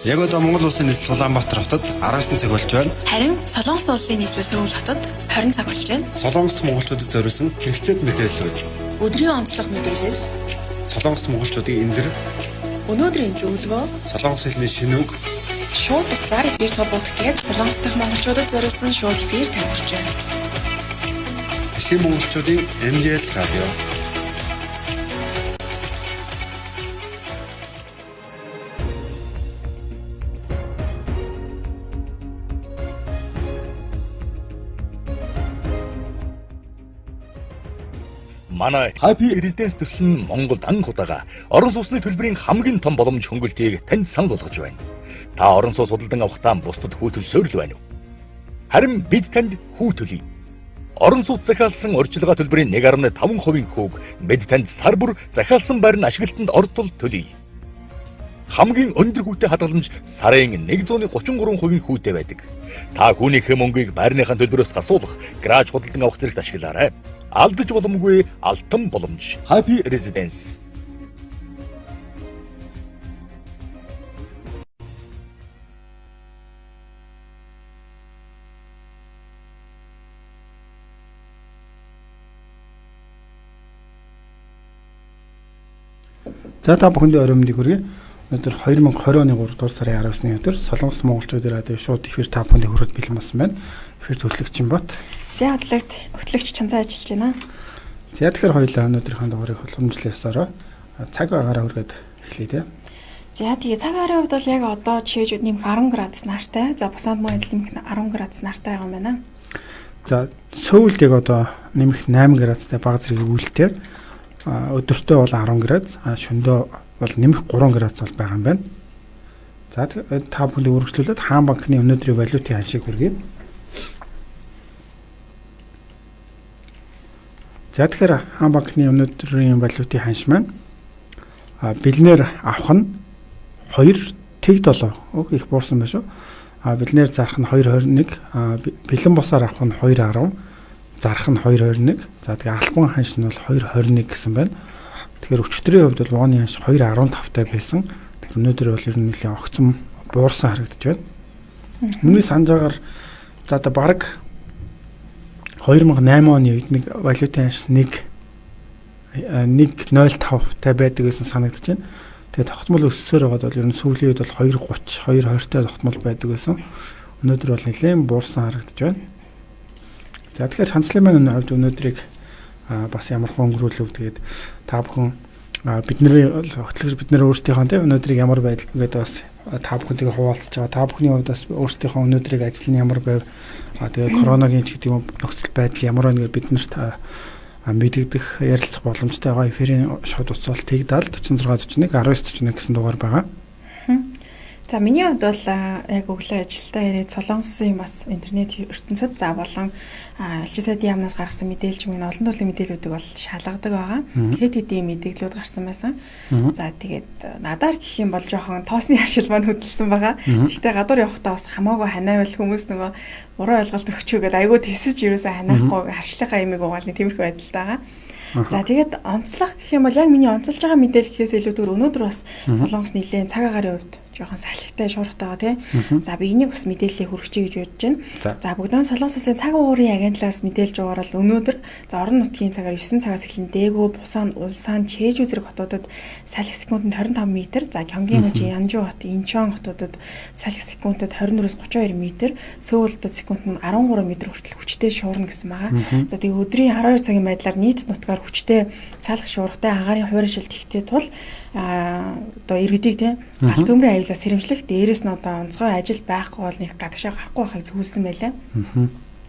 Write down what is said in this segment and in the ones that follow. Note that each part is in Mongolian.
Яг одоо Монгол улсын нийслэл Улаанбаатар хотод 19 цаг болж байна. Харин Солонгос улсын нийслэл Сөүл хотод 20 цаг болж байна. Солонгост монголчуудад зориулсан хэрэгцээт мэдээлэл. Өдрийн онцлог мэдээлэл. Солонгост монголчуудын эндэр. Өнөөдрийн зөвлөгөө. Солонгос хэлний шинэ үг. Шууд утсаар эфир толгойд гээд Солонгос дахь монголчуудад зориулсан шууд эфир тавьж байна. Дэлхийн монголчуудын MJL радио. Манай Happy Residence төсөл нь Монголд анх удаага орон сууцны төлбөрийн хамгийн том боломж хөнгөлтийг танд санал болгож байна. Та орон сууц худалдан авахдаа бусдад хүү төлсөөр л байна уу? Харин бид танд хүү төлье. Орон сууц захиалсан урьдчилгаа төлбөрийн 1.5% хүүг бид танд сар бүр захиалсан байр нь ашиглалтанд ортол төлье. Хамгийн өндөр хүүтэй хадгаламж сарын 133% хүүтэй байдаг. Та хүүнийхээ мөнгийг байрныхаа төлбөрөөс гасуулах гараж худалдан авах зэрэгт ашиглаарай. Алдаж боломгүй алтан боломж. Happy Residence. За та бүхэндээ орой мэндийг хүргэе. Өнөөдөр 2020 оны 3 дугаар сарын 19-ны өдөр Солонгос монголчуудын радио шууд эфир та бүхэндээ хүргэж бэлэн болсон байна. Эфир төлөвлөгч юм бат. За хөтлөгч чанцаа ажиллаж байна. За тэгэхээр хоёулаа өнөөдрийнхөө дугаарыг хөлөмжлээс ороо цаг агаараа хүргээд эхлэе тий. За тэгээ цаг аарын хувьд бол яг одоо чижүүд нэмэх 10 градус нартай. За бусаад мөн адил нэмэх 10 градус нартай байгаа юм байна. За Сөүлд яг одоо нэмэх 8 градустай бага зэрэг үүлтэй. Өдөртөө бол 10 градус, шөнөдөө бол нэмэх 3 градус бол байгаа юм байна. За та бүхэнд үргэлжлүүлээд Хаан банкны өнөөдрийн валютын ханшийг хүргэе. За тэгэхээр Хаан банкны өнөөдрийн валютын ханш маань бэлнээр авах нь 2.7 их буурсан байна шүү. Бэлнээр зарах нь 2.21, бэлэн босоор авах нь 2.10, зарах нь 2.21. За тэгээ албан ханш нь бол 2.21 гэсэн байна. Тэгэхээр өчтөрийн хувьд бол вооны ханш 2.15 таа байсан. Тэгэхээр өнөөдөр бол ер нь нэлээд огцом буурсан харагдаж байна. Миний санджаагаар за одоо баг 2008 оны үед нэг валютын ханш 1.05 таа байдаг гэсэн санагдаж байна. Тэгээ тогтмол өссөөр байгаад бол ер нь сүүлийн үед бол 2.30, 2.20 таа тогтмол байдаг гэсэн. Өнөөдөр бол нэлээд буурсан харагдаж байна. За тэгэхээр шанслын маань хувьд өнөөдрийг бас ямархан өнгөрүүлв. Тэгээд та бүхэн бидний хөтлөгч бид нэр өөрсдийнхөө тийм өнөөдрийг ямар байдал гэдэг бас та бүхэнтэйгээ хуваалцаж байгаа. Та бүхний хувьд бас өөрсдийнхөө өнөөдрийг ажил нь ямар байв. Тэгээд коронавигийн ч гэдэг юм нөхцөл байдал ямар байна гэж бид нарт мэдэгдэх ярилцах боломжтой байгаа. Эфирийн шууд утсаал Тэгдал 46 41 19 41 гэсэн дугаар байгаа. За миний хувьд бол яг өглөө ажилдаа ирээд Солонгосын бас интернет ертөнцид за болон элчин сайдын яамнаас гаргасан мэдээлж мөн олон төрлийн мэдээллүүдийг бол шалгадаг байгаа. Тэгээд хэдийн мэдээллүүд гарсан байсан. За тэгээд надаар гэх юм бол жоохон тоосны харшил маань хөдөлсөн байгаа. Гэхдээ гадуур явахдаа бас хамаагүй ханаавал хүмүүс нөгөө буруу ойлголт өгчөөгээд айгүй тэсэж юусаа ханаахгүй харшлахаа имийг угаалны тиймэрхүү байдалтай байгаа. За тэгээд онцлог гэх юм бол яг миний онцолж байгаа мэдээлэл гэхээс илүүтэйгээр өнөөдөр бас Солонгос нийлэн цаг агаарын хувьд жоохон салхитай шуурхтайгаа тий. За би энийг бас мэдээллийг хүргэчихье гэж бодож байна. За бүгдээ Солонгос улсын цаг уурын агентлагаас мэдээлж байгаарал өнөөдөр за орон нутгийн цагаар 9 цагаас эхлэн Дээгүү, Бусан, Улсан, Чежүү зэрэг хотуудад салхи секундэд 25 м, за Гёнгийн мужийн Янжуу хот, Инчон хотуудад салхи секундэд 24-с 32 м, Сөүлдд секундэд 13 м хүртэл хүчтэй шуурна гэсэн байгаа. За тэгээ өдрийн 12 цагийн байдлаар нийт нутгаар хүчтэй салхи шуургатай агаарын хуурай шилт ихтэй тул одоо иргэдийг тийм галт төмрийн аюулаас сэрэмжлэх дээрээс нь одоо онцгой ажил байхгүй бол нэг гадагшаа гарахгүй байхыг зөвлөсөн байлаа.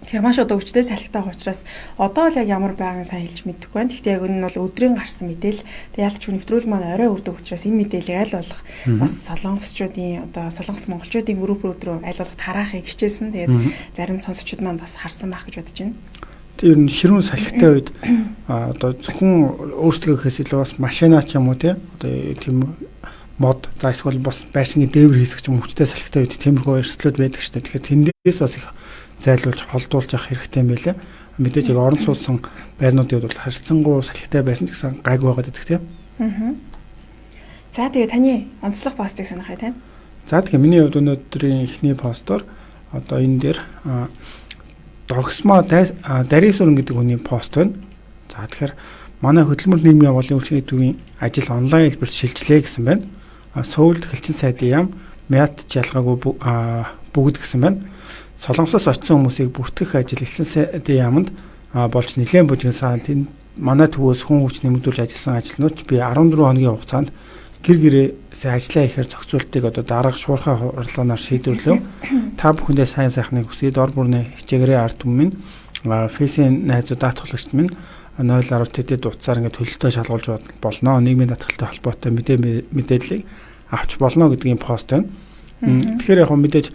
Тэгэхээр маш одоо хүчтэй салхитай байгаа учраас одоо л яг ямар байгааг сайн хэлж мэдэхгүй байна. Гэхдээ яг энэ нь бол өдрийн гарсан мэдээлэл. Тэг ялч нэвтрүүлэг маань орой өрдөг учраас энэ мэдээллийг аль болох бас солонгосчуудын одоо солонгос монголчуудын групп рүү аль болох тараахыг хичээсэн. Тэгээд зарим сонсогчид маань бас харсан байх гэж бодож байна. Тэр нь ширүүн салхитай үед одоо зөвхөн өөрсдөө гэхээс илүү бас машина ч юм уу тий одоо тийм мод за эсвэл бас байшингийн дээвэр хийсгэж юм хүчтэй салхитай үед тиймэрхүү эрсдлүүд байдаг шүү дээ. Тэгэхээр тэндээс бас их зайлуулж холдуулж авах хэрэгтэй юм байлаа. Мэдээж яг орон сууцсан байрнуудын хувьд бол харилцангуй салхитай байсан ч гэсэн гайг байгаад байдаг тийм. За тэгээ таны онцлог постыг сонирхъя тийм. За тэгэхээр миний хувьд өнөөдрийн эхний постоор одоо энэ дээр догсмоо дарийн сүрэн гэдэг хүний пост байна. За тэгэхээр манай хөдөлмөр нийгмийн байгууллагын үржигчдийн төвийн ажил онлайн хэлбэрт шилжлээ гэсэн байна. Сөүлд хэлчин сайдын яам мят жалгаагүй бүгд гэсэн байна. Солонгосоос очсон хүмүүсийг бүртгэх ажил хэлчин сайдын яамд болж нэлээд бужигсан. Тэнд манай төвөөс хүн хүч нэмэгдүүлж ажилласан ажилтнууд би 14 хоногийн хугацаанд гэр гэрээсээ ажиллаа ихээр зохицуултыг одоо дараах шуурхай хурлаанаар шийдвэрлэв. Та бүхэндээ сайн сайхныг хүсье. Дор бүрний хичээгээрээ ард түмэн фейсийн найзууд даатгалагчд минь 0.10 тэтэд утсаар ингээд төлөлтөө шалгуулж болно. Нийгмийн татгалтай холбоотой мэдээллийг авч болно гэдгийн пост байна. Тэгэхээр яг мэдээж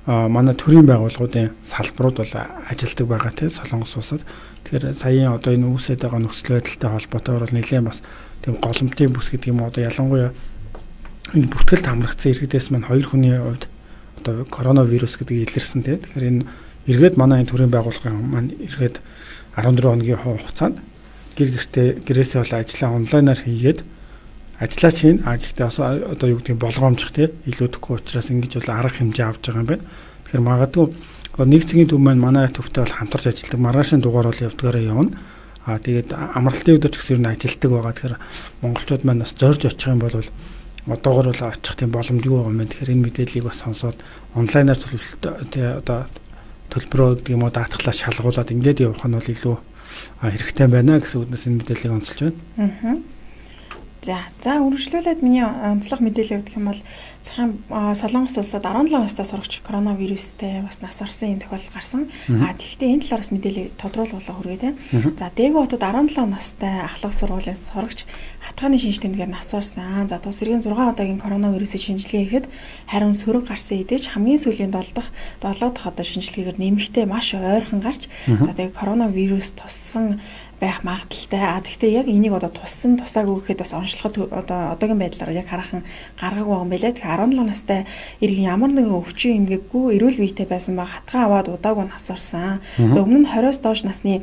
манай төрийн байгууллагуудын салбарууд бол ажилтдаг байгаа тийм Солонгос улсад. Тэгэхээр саяын одоо энэ үүсээд байгаа нөхцөл байдалтай холбоотойгоор бол нэлээд бас тийм голомтын бүс гэдэг юм одоо ялангуяа энэ бүртгэлд хамрагдсан иргэдээс маань 2 хүний хувьд одоо коронавирус гэдэг илэрсэн тийм. Тэгэхээр энэ эргээд манай энэ төрийн байгууллагын маань эргээд 14 хоногийн хугацаанд гэрээсээ бол ажиллаа онлайнаар хийгээд ажиллаач хийн. Гэхдээ бас одоо юу гэдэг болгоомжих тийм илүүдэхгүй учраас ингэж бол арга хэмжээ авч байгаа юм байна. Тэгэхээр магадгүй нэг цагийн төв маань манай төвтэй бол хамтарч ажилладаг. Маргаашийн дугаар бол явдгаараа явна. Тэгээд амралтын өдөр ч гэсэн ер нь ажилтдаг байгаа. Тэгэхээр монголчууд маань бас зорж очих юм бол одоогор бол очих тийм боломжгүй байгаа юм. Тэгэхээр энэ мэдээллийг бас сонсоод онлайнаар одоо төлбөрөө гэдэг юм уу даатгалаа шалгуулад ингээд явах нь бол илүү хэрэгтэй байна гэсэн үгнээс энэ мэдээллийг онцолж байна. За үргэлжлүүлээд миний онцлог мэдээлэл өгөх юм бол цахан Солонгос улсад 17 настай сурагч коронавирустэй бас нас орсон юм тохиолдол гарсан. Тэгэхдээ энэ талаараас мэдээлэл тодруулуулга хүргээ тийм. За Дээгүү хотод 17 настай ахлах сургуулийн сурагч хатгааны шинж тэмдгээр нас орсон. За тус эргийн 6 удаагийн коронавирусын шинжилгээ хийхэд харин сөрөг гарсан эдэж хамгийн сүүлийн 7 дахь одоо шинжилгээгээр нэмэгтэй маш ойрхон гарч за тэгээд коронавирус туссан байх магадaltaй. Гэхдээ яг энийг одоо туссан тусаагүй гэхэд бас онцлоход одоо одоогийн байдлаар яг хараахан гаргаагүй байгаа юм байлаа. Тэгэхээр 17 настай иргэн ямар нэгэн өвчин эмгэггүй эрүүл биетэй байсан ба хатгаа аваад удаагүй нас орсон. За өмнө нь 20-оос доош насны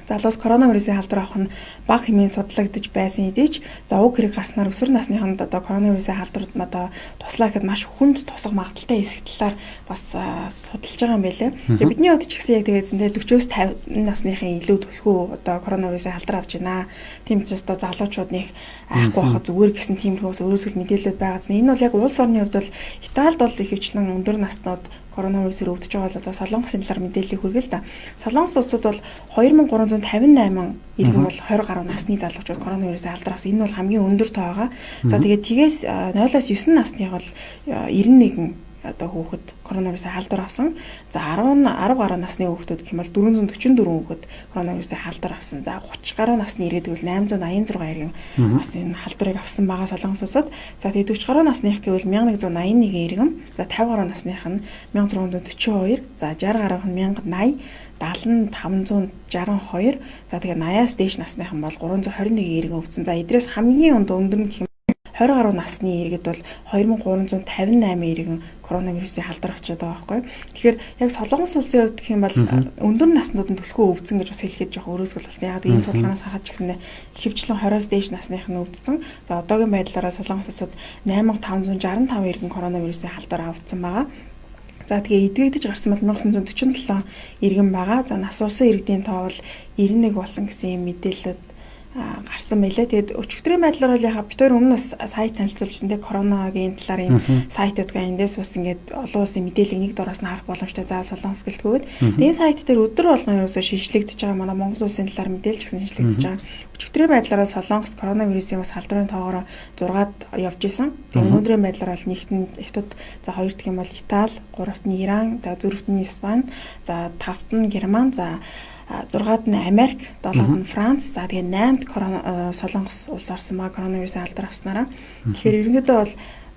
залуус коронавирусын халдвар авах нь бага хэмээн судлагдж байсан хэдий ч за уг хэрэг гарснаар өсвөр насныханд одоо коронавирусын халдварт одоо туслаа гэхэд маш хүнд тусах магадaltaй хэсэг талаар бас судалж байгаа юм байлээ. Тэгээ бидний хувьд ч гэсэн яг тэгээдсэндээ 40-оос 50 насныхын илүү төлхөө одоо коронавирусын халдвар авч байна. Тийм ч одоо залуучууд нэг айхгүй байхад зүгээр гэсэн тиймэрхүүс өөрөөсөө мэдээлэлүүд байгааз. Энэ бол яг улс орны хувьд бол Италид бол ихэвчлэн өндөр наснууд коронавирусээр өвдөж байгаа бол одоо Солонгосын талаар мэдээлэл хүргэл та. Солонгос улсад бол 2358 иргэн бол 20 гаруй насны залуучууд коронавирусээр халдвар авсан. Энэ бол хамгийн өндөр тоо байгаа. За тэгээд тгээс 0-оос 9 насных бол 91 одоо хүүхэд коронавирусээр халдвар авсан. За 10 гаруй насны хүүхдүүд гэх юм бол 444 хүүхэд коронавирусээр халдвар авсан. За 30 гаруй насны ирээдүйд 886 иргэн бас энэ халдварыг авсан байгаа Солонгос улсад. За тэгээд 40 гаруй насных гэвэл 1181 иргэн. За 50 гаруй насных нь 1642. За 60 гаруйх нь 1080. 7562. За тэгээд 80-аас дээш насныхан бол 321 иргэн өвдсөн. За эдрээс хамгийн өндөр нь 20 гаруй насны иргэд бол 2358 иргэн коронавирусын халдвар авчиад байгаа байхгүй. Тэгэхээр яг Солонгос улсын хувьд гэх юм бол өндөр наснууд нь төлхөө өвдсөн гэж бас хэлэхэд жоох өрөөсгөл болсон. Яг энэ судалгаанаас харахад ч гэсэн ихэвчлэн 20-оос дээш насных нь өвдсөн. За одоогийн байдлаараа Солонгос улсад 8565 иргэн коронавирусын халдвар авсан байгаа. За тэгээ эдгээгдэж гарсан бол 1947 иргэн байгаа. За нас урсан иргэдийн тоо бол 91 болсон гэсэн юм мэдээлэлүүд гарсан байлаа. Тэгээд өчигдрийн байдлаар бол яхаа бид хоёр өмнө бас сайт танилцуулжсэн те коронагийн талаар юм сайтуудгаа эндээс бас ингээд олон улсын мэдээллийг нэг дороос нь харах боломжтой. За Солонгос гэлтгөөд энэ сайт дээр өдөр болгон ерөөсөө шинжлэгдэж байгаа манай Монгол улсын талаар мэдээлж гисэн шинжлэгдэж байгаа. Өчигдрийн байдлаар Солонгос коронавирусын бас халдварын тоогоор 6-ад явж исэн. Тэгээд өнөөдрийн байдлаар бол нэгт нь Хятад, за 2 дахь юм бол Итали, 3-т нь Иран, за 4-т нь Испани, за 5-т нь Герман, за 6-ад нь Америк, 7-ад нь Франц, за тэгээ 8-д Солонгос улс орсон ба коронавирусын халдвар авснараа. Тэгэхээр ерөнхийдөө бол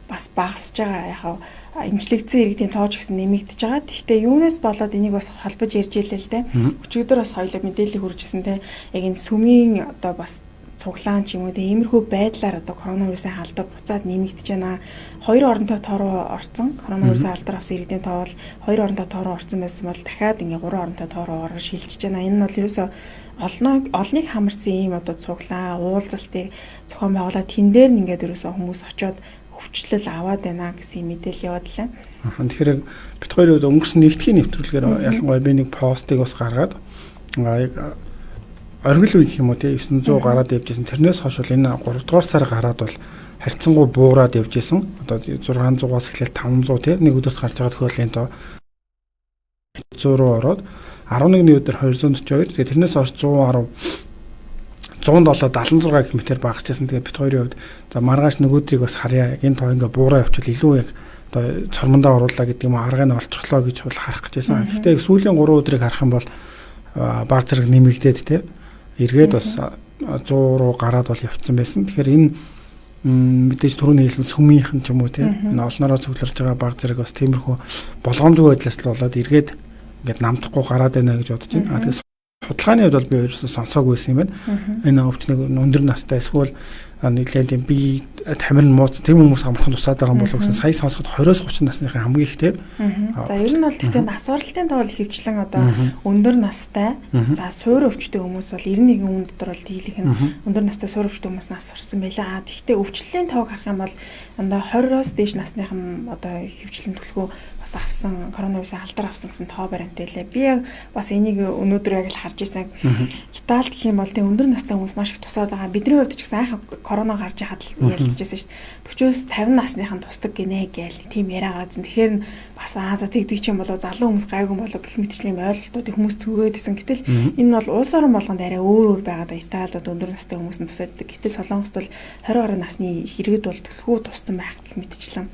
бас багасж байгаа яхаа эмчлэгдсэн иргэдийн тоо ч гэсэн нэмэгдэж байгаа. Гэхдээ юунаас болоод энийг бас холбож ярьж илээ л дээ. Өчигдөр бас хоёулаа мэдээлэл хүргэжсэн те. Яг энэ сүмийн одоо бас цуглаан ч юм уу тиймэрхүү байдлаар одоо коронавирусын халдвар буцаад нэмэгдэж байна. 2 оронтой тоо руу орсон. Коронавирусын халдвар авсан иргэдийн тоо бол 2 оронтой тоо руу орсон байсан бол дахиад ингээ 3 оронтой тоо руу орж шилжиж байна. Энэ нь бол ерөөсөө олныг хамарсан ийм одоо цуглаан уулзалтыг зохион байгуулаад тэн дээр нь ингээд ерөөсөө хүмүүс очиод хөвчлөл аваад байна гэсэн мэдээлэл яваад лээ. Тэгэхээр бид хоёр өнгөрсөн нэгдлийн нэвтрүүлгээр ялангуяа би нэг постыг бас гаргаад оргил үе гэх юм уу тий 900 гараад явжсэн. Тэрнээс хойш бол энэ 3 дугаар сар гараад бол харьцангуй буураад явжсэн. Одоо 600-аас эхлээд 500 тий нэг өдөрт гарч байгаа тохиолын тоо 100 руу ороод 11-ний өдөр 242. Тэгээ тэрнээс хойш 110 107 76 км багасчихсан. Тэгээ бит хоёрын хувьд за маргааш нөгөөдрийг бас харьяа. Яг энэ тоо ингээ буураа явуучвал илүү яг одоо цормондоо оруулаа гэдэг юм уу аргыг нь олцглоо гэж бол харах гэжсэн. Гэхдээ сүүлийн 3 өдрийг харах юм бол баг зэрэг нэмэгдээд те эргээд бас 100 руу гараад бол явцсан байсан. Тэгэхээр энэ мэдээж түрүүний хэлсэн сүмийнхэн ч юм уу те энэ олноороо цугларч байгаа баг зэрэг бас тиймэрхүү болгоомжгүй байдлаас л болоод эргээд ингээд намдахгүй гараад байна гэж бодож байна. Тэгэхээр судалгааны хувьд бол би ерөөсөө сонсоогүй байсан юм байна. Энэ өвчнийг өндөр настай эсвэл нэлээд юм би тамир нь мууц тийм хүмүүс амархан тусаад байгаа юм болов гэсэн сая сонсоход 20-30 насныхын хамгийн их тийм. За ер нь бол тэгтээ нас оролтын тоо хөвчлэн одоо өндөр настай за суур өвчтэй хүмүүс бол 91 хүн дотор бол дийлэх нь өндөр настай суур өвчтэй хүмүүс нас орсон байлаа. Тэгтээ өвчлөлийн тоог харах юм бол дандаа 20-оос дээш насныхан одоо хөвчлэн төлхөө бас авсан коронавирусын алдар авсан гэсэн тоо баримттай лээ. Би яг бас энийг өнөөдөр яг л харж ирсэн. Италид гэх юм бол тийм өндөр настай хүмүүс маш их тусаад байгаа. Бидний хувьд ч гэсэн айхан корона гарч яхад л ярилцчихсан шүү дээ. 40-оос 50 насныхан тусдаг гинэ гээл тийм яриа гаргасан. Тэгэхээр бас за тэгдэг чинь болоо залуу хүмүүс гайгүй болоо гэх мэтчлийн ойлголтуудыг хүмүүс түгээдсэн. Гэтэл энэ бол улс орон болгонд арай өөр байгаад Италид өндөр настай хүмүүс нь тусааддаг. Гэтэл Солонгост бол 20 гаруй насны хэрэгэд бол төлхөө туссан байх гэх мэтчлэн.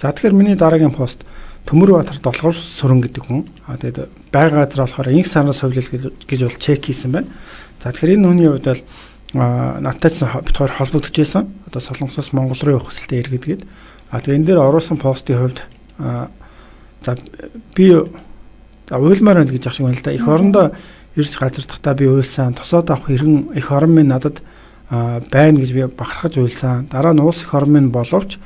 За тэгэхээр миний дараагийн пост Төмөрбаатар долгор сүрэн гэдэг хүн. Тэгээд байга газар болохоор инх сарнаас хувилал гэж бол чек хийсэн байна. За тэгэхээр энэ хүний хувьд бол надтай ч бид хоёр холбогдож байсан. Одоо Солонгосоос Монгол руу явах хүсэлтэй иргэдгээд. Тэгээд энэ дээр оруулсан постын хувьд за би уйлмаар байна гэж ах шиг байна л да. Эх орондоо ирж газардахдаа би уйлсан. Тосоод авах хэрэг эх орон минь надад байна гэж би бахархаж уйлсан. Дараа нь улс эх орон минь боловч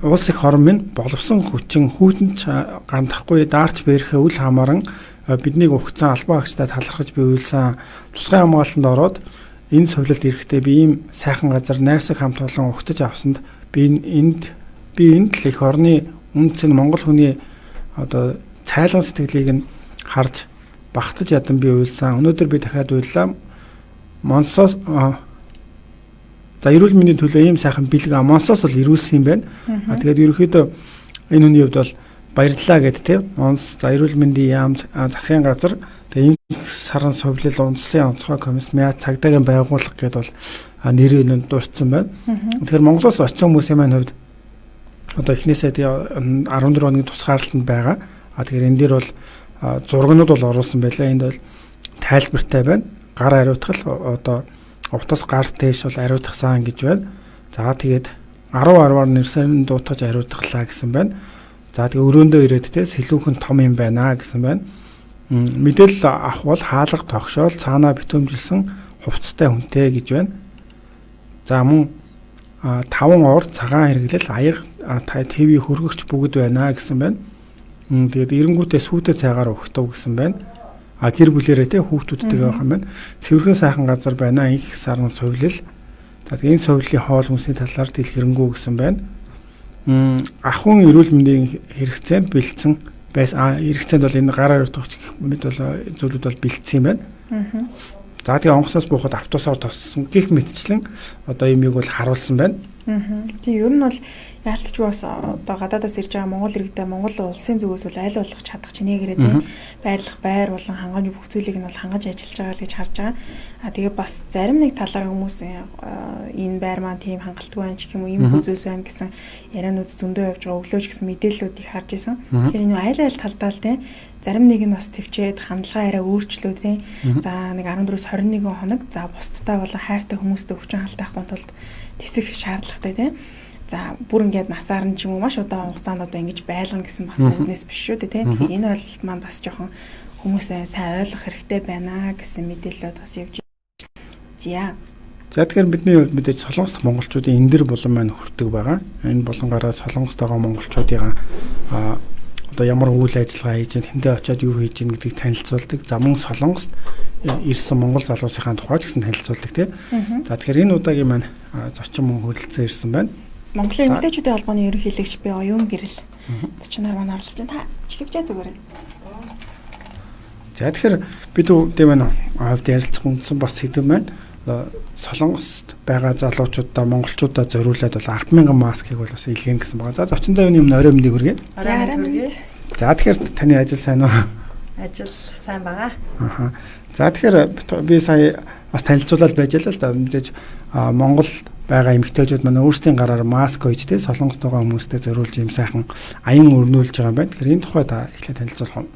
улс их орн минь боловсон хүчин хүүтэнч гандахгүй даарч бэрхэ үл хамааран биднийг өгцөн албан агчтай талархаж би уйлсан. Тусгай хамгаалтанд ороод энэ совлолт ирэхдээ би ийм сайхан газар найрсаг хамт олон өгтөж авсанд би энд л их орны үнцэн монгол хүний одоо цайлган сэтгэлийг нь харж багтаж ядан би уйлсан. Өнөөдөр би дахиад уйллаа. Монсоос за эрүүл мэндийн төлөө ийм сайхан бэлэг Монсоос бол ирүүлсэн юм байна. Тэгээд ерөнхийдөө энэ хүний хувьд бол баярлалаа гэд тийм. Монс за эрүүл мэндийн яамд засгийн газар тэгээд инх сарн совлил унтсан онцгой комисс мяа цагдаагийн байгууллага гэдээ бол нэрийг дурдсан байна. Тэгэхээр Монголоос очсон хүмүүсийн маань хувьд одоо эхнээсээ 14 оны тусгаарлалтанд байгаа. Тэгэхээр энэ дээр бол зургнууд бол оруулсан байлаа. Энд бол тайлбартай байна. Гар хариуцгал одоо утас гар дээш бол ариутгасан гэж байна. За тэгээд 10-10-аар нэрсээр дуутгаж ариутглаа гэсэн байна. За тэгээд өрөөндөө ирээд те сэлүүхэн том юм байна гэсэн байна. Мэдээлэл авах бол хаалга тогшоол цаанаа битүүмжилсэн хувцастай хүнтэй гэж байна. За мөн 5 ор цагаан хэрэглэл аяг ТV хөргөгч бүгд байна гэсэн байна. Тэгээд эренгүүтээ сүйтэй цайгаар өгтөв гэсэн байна. Гэр бүлэрээ те хүүхдүүдтэйгээ байх юм байна. Цэвэрхэн сайхан газар байна. Инх сарн совлил. Тэгээд энэ совлилын хоол хүнсний талаар дэлгэрэнгүй гэсэн байна. Ахын эрүүл мэндийн хэрэгцээнд бэлдсэн байсан. Хэрэгцээнд бол энэ гараар утгах мэд бол зүйлүүд бол бэлдсэн юм байна. За тэгээд онгоцоос буухад автобусаар тоссон гих мэтчлэн одоо юмыг бол харуулсан байна. Тийм ер нь бол яалтчгүй бас одоо гадаадаас ирж байгаа Монгол иргэдээ Монгол улсын зүгээс бол аль болох чадах чинээгээрээ тийм байрлах байр болон хангамжны бүх зүйлийг нь бол хангаж ажиллаж байгаа л гэж харж байгаа. Тэгээ бас зарим нэг талаар хүмүүс энэ байр маань тийм хангалтгүй байна ч гэх юм уу ийм зүйлс байна гэсэн ярианууд зөндөө явж байгаа өглөөж гэсэн мэдээллүүдийг харж исэн. Тэгэхээр энэ аль талдаа л тийм зарим нэг нь бас төвчээд хандлага арай өөрчлөө тийм. За нэг 14-с 21 хоног за бусдтай болон хайртай хүмүүстэй өвчин халдаахгүй тулд тисэх шаардлагатай тийм. За бүр ингээд насаар нь ч юм уу маш удаан хугацаанд одоо ингэж байлгана гэсэн бас үгнээс биш шүү дээ тийм. Тэгэхээр энэ ойлголт маань бас жоохон хүмүүсээ сайн ойлгох хэрэгтэй байна гэсэн мэдээлэлүүд бас явж байна. За тэгэхээр бидний хувьд мэдээж солонгос монголчуудын энэ дэр булан маань хүрдэг байгаа. Энэ булангаараа солонгост байгаа монголчуудын одоо ямар үйл ажиллагаа хийж чинь тэндээ очиод юу хийж чинь гэдгийг танилцуулдаг. За мөн Солонгост ирсэн монгол залуусынхаа тухай ч гэсэн танилцуулдаг тий. За тэгэхээр энэ удаагийн маань зочин мөн хөрөлцөн ирсэн байна. Монголын эмэгтэйчүүдийн холбооны ерөнхийлөгч би оюун гэрэл зочноор маань оролцож байна. Та чиглэж зүгээрээ. За тэгэхээр бид үдээ маань хавьд ярилцах үндсэн бас сэдв маань Солонгост байгаа залуучуудаа монголчуудаа зориулаад бол 10,000 маскыг бол бас илгээн гэсэн байгаа. За зочиндоо юуны орой мэндийг хүргэе. За тэгэхээр таны ажил сайн уу? Ажил сайн байгаа. Аха. За тэгэхээр би сая бас танилцуулаад байж л да. Мэдээж Монгол байгаа эмэгтэйчүүд манай өөрсдийн гараар маск ойж тэ Солонгост байгаа хүмүүстээ зориулж юм сайхан аян өрнүүлж байгаа юм байна. Тэгэхээр энэ тухай та эхлээд танилцуулах уу?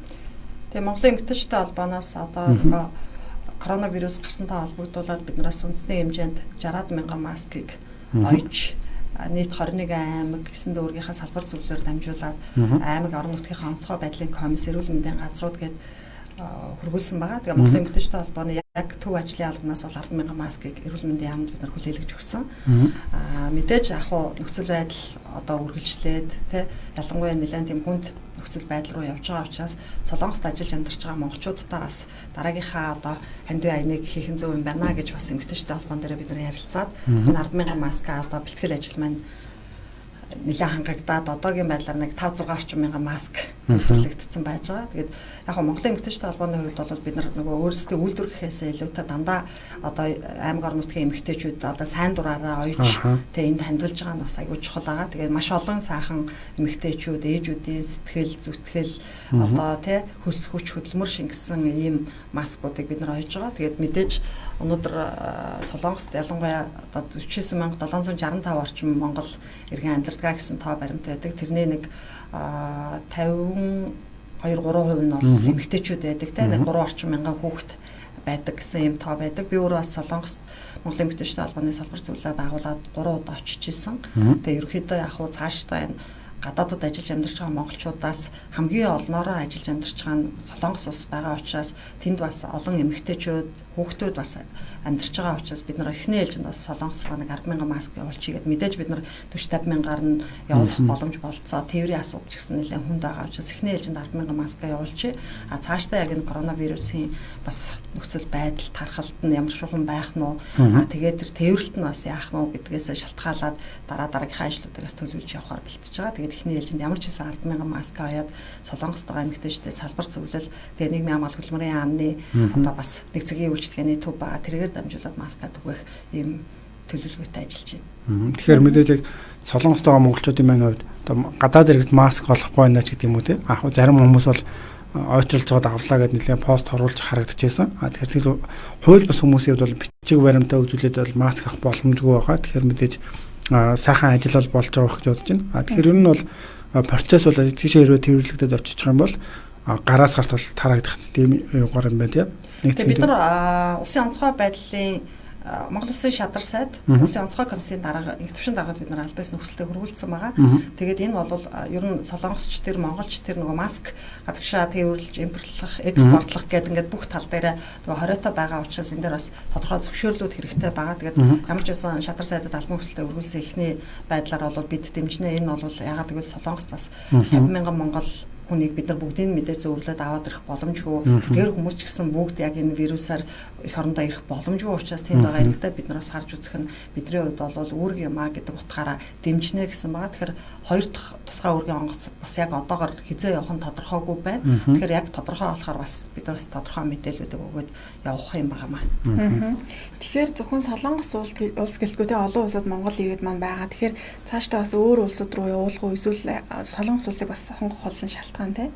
Тэгээ Монголын эмэгтэйчүүдийн холбооноос одоо коронавирус гарсантай холбогдуулаад биднээс үндэсний хэмжээнд 60,000 маскыг ойж нийт 21 аймаг 9 дүүргийнхаа салбар зөвлөлөөр дамжуулаад аймаг орон нутгийн онцгой байдлын комисс эрүүл мэндийн газрууд гээд хөргүүлсэн байгаа. Тэгээ Монголын эмэгтэйчүүдийн холбооны яг төв ажлын албанаас бол 10,000 маскыг эрүүл мэндийн яамд бид нар хүлээлгэж өгсөн. Мэдээж яг нөхцөл байдал одоо үргэлжлээд тэ ялангуяа нэлээд тийм хүнд нөхцөл байдал руу явж байгаа учраас Солонгост ажиллаж амьдарч байгаа монголчуудтай бас дараагийнхаа одоо хандив аяныг хийх зөв юм байна гэж бас эмэгтэйчүүдийн холбоон дээр бид нар ярилцаад энэ 10,000 маска одоо бэлтгэл ажил маань нэлээд хангагдаад одоогийн байдлаар нэг 5-6 орчим мянган маск үйлдвэрлэгдсэн байж байгаа. Тэгээд яг Монголын эмэгтэйчүүдийн холбооны хувьд бол бид нар нөгөө өөрсдөө үйлдвэр гэхээсээ илүүтэй дандаа одоо аймаг орон нутгийн эмэгтэйчүүд одоо сайн дураараа ойж тэгээ энд хандвалж байгаа нь бас аягүй чухал байгаа. Тэгээд маш олон сайхан эмэгтэйчүүд, ээжүүдийн сэтгэл зүтгэл одоо тий хөс хүч хөдөлмөр шингэсэн ийм маскуудыг бид нар ойж байгаа. Тэгээд мэдээж өнөөдөр Солонгост ялангуяа одоо 49,765 орчим монгол иргэн амьдардаг гэсэн тоо баримт байдаг. Тэрний нэг 52-3% нь бол эмэгтэйчүүд байдаг. Тэ 3 орчим мянган хүүхэд байдаг гэсэн юм тоо байдаг. Би өөрөө бас Солонгост Монголын эмэгтэйчүүдийн холбооны салбар зөвлөлөө байгуулад 3 удаа очиж исэн. Тэгээ ерөөхдөө яг хуу цаашдаа энэ гадаадд ажиллаж амьдарч байгаа монголчуудаас хамгийн олноороо ажиллаж амьдарч байгаа нь Солонгос улс байгаа учраас тэнд бас олон эмэгтэйчүүд, хүүхдүүд бас амьдарч байгаа учраас бид нар эхний ээлжинд бас Солонгос руу нэг 10,000 маск явуулчихъя гэд мэдээж бид нар 40-50,000-аар нь явуулах боломж болцоо. Тээврийн асуудал ч гэсэн нэлээд хүнд байгаа учраас эхний ээлжинд 10,000 маска явуулчихъя. А цаашдаа яг энэ коронавирусын бас нөхцөл байдал тархалт нь ямар шухан байх нь уу? А тэгээд тэр тээвэрлэлт нь бас яах нь уу гэдгээс шалтгаалаад дараагийнхаа ажлуудаас төлөвлөж явахаар бэлтэж байгаа. Тэгээд эхний ээлжинд ямар ч хэсэн 10,000 маска аваад Солонгост байгаа эмэгтэйчдэд салбар зөвлөл тэгээд нийгмийн хамгаалалт хөтөлмөрийн яамны одоо бас нэг цагийн үйлчлэгээний төв байгаа. Тэргээр дамжуулаад маска түгэх ийм төлөвлөгөөтэй ажиллаж байна. Тэгэхээр мэдээж яг Солонгост байгаа монголчуудын маань хувьд одоо гадаад иргэд маск олохгүй байна ч гэдэг юм уу те. Аа зарим хүмүүс бол ойчролж байгаад авлаа гэд нэлээд пост оруулж харагдчихсан. Тэгэхээр тэр хууль бус хүмүүсийн хувьд бол бичиг баримтаа үзүүлээд бол маск авах боломжгүй байгаа. Тэгэхээр мэдээж сайхан ажил бол болж байгаа гэж бодож байна. Тэгэхээр ер нь бол процесс бол тийшээ хэрвээ тэмдэглэгдээд очиж байгаа юм бол гараас гарт бол тараагдах тийм юугаар юм байна тийм. Бид нар улсын онцгой байдлын Монгол Улсын шадар сайд улсын онцгой комиссийн дараа инх төвшин даргаад бид нар аль биесний хүсэлтэд хөрвүүлсэн байгаа. Тэгээд энэ бол ер нь солонгосч тэр монголч тэр нөгөө маск гадагшаа тээвэрлж импортлох, экспортлох гэдэг ингээд бүх тал дээр нөгөө хориотой байгаа учраас энэ дээр бас тодорхой зөвшөөрлүүд хэрэгтэй байгаа. Тэгээд ямар ч байсан шадар сайдад албан хүсэлтэд хөрвүүлсэн ихний байдлаар бол бид дэмжинэ. Энэ бол ягаад гэвэл солонгост бас 50,000 монгол хүнийг бид нар бүгдийг мэдээ зөвлөд аваад ирэх боломжгүй. Тэгэхээр хүмүүс ч гэсэн бүгд яг энэ вирусаар их орондоо ирэх боломжгүй учраас тэнд байгаа иргэдэд бид нараас харж үзэх нь бидний хувьд бол үүрэг юм а гэдэг утгаараа дэмжинэ гэсэн байгаа. Тэгэхээр хоёр дахь тусгай үүргийн онгоц бас яг одоогоор хизээ явах нь тодорхойгүй байна. Тэгэхээр яг тодорхой болохоор бас бид нараас тодорхой мэдээллүүдийг өгөөд явах юм байнамаа. Тэгэхээр зөвхөн Солонгос улс гэлгүй те олон улсад Монгол иргэд маань байгаа. Тэгэхээр цаашдаа бас өөр улсууд руу явуулах уу эсвэл Солонгос улсыг бас сонгох болсон шалтгаан те.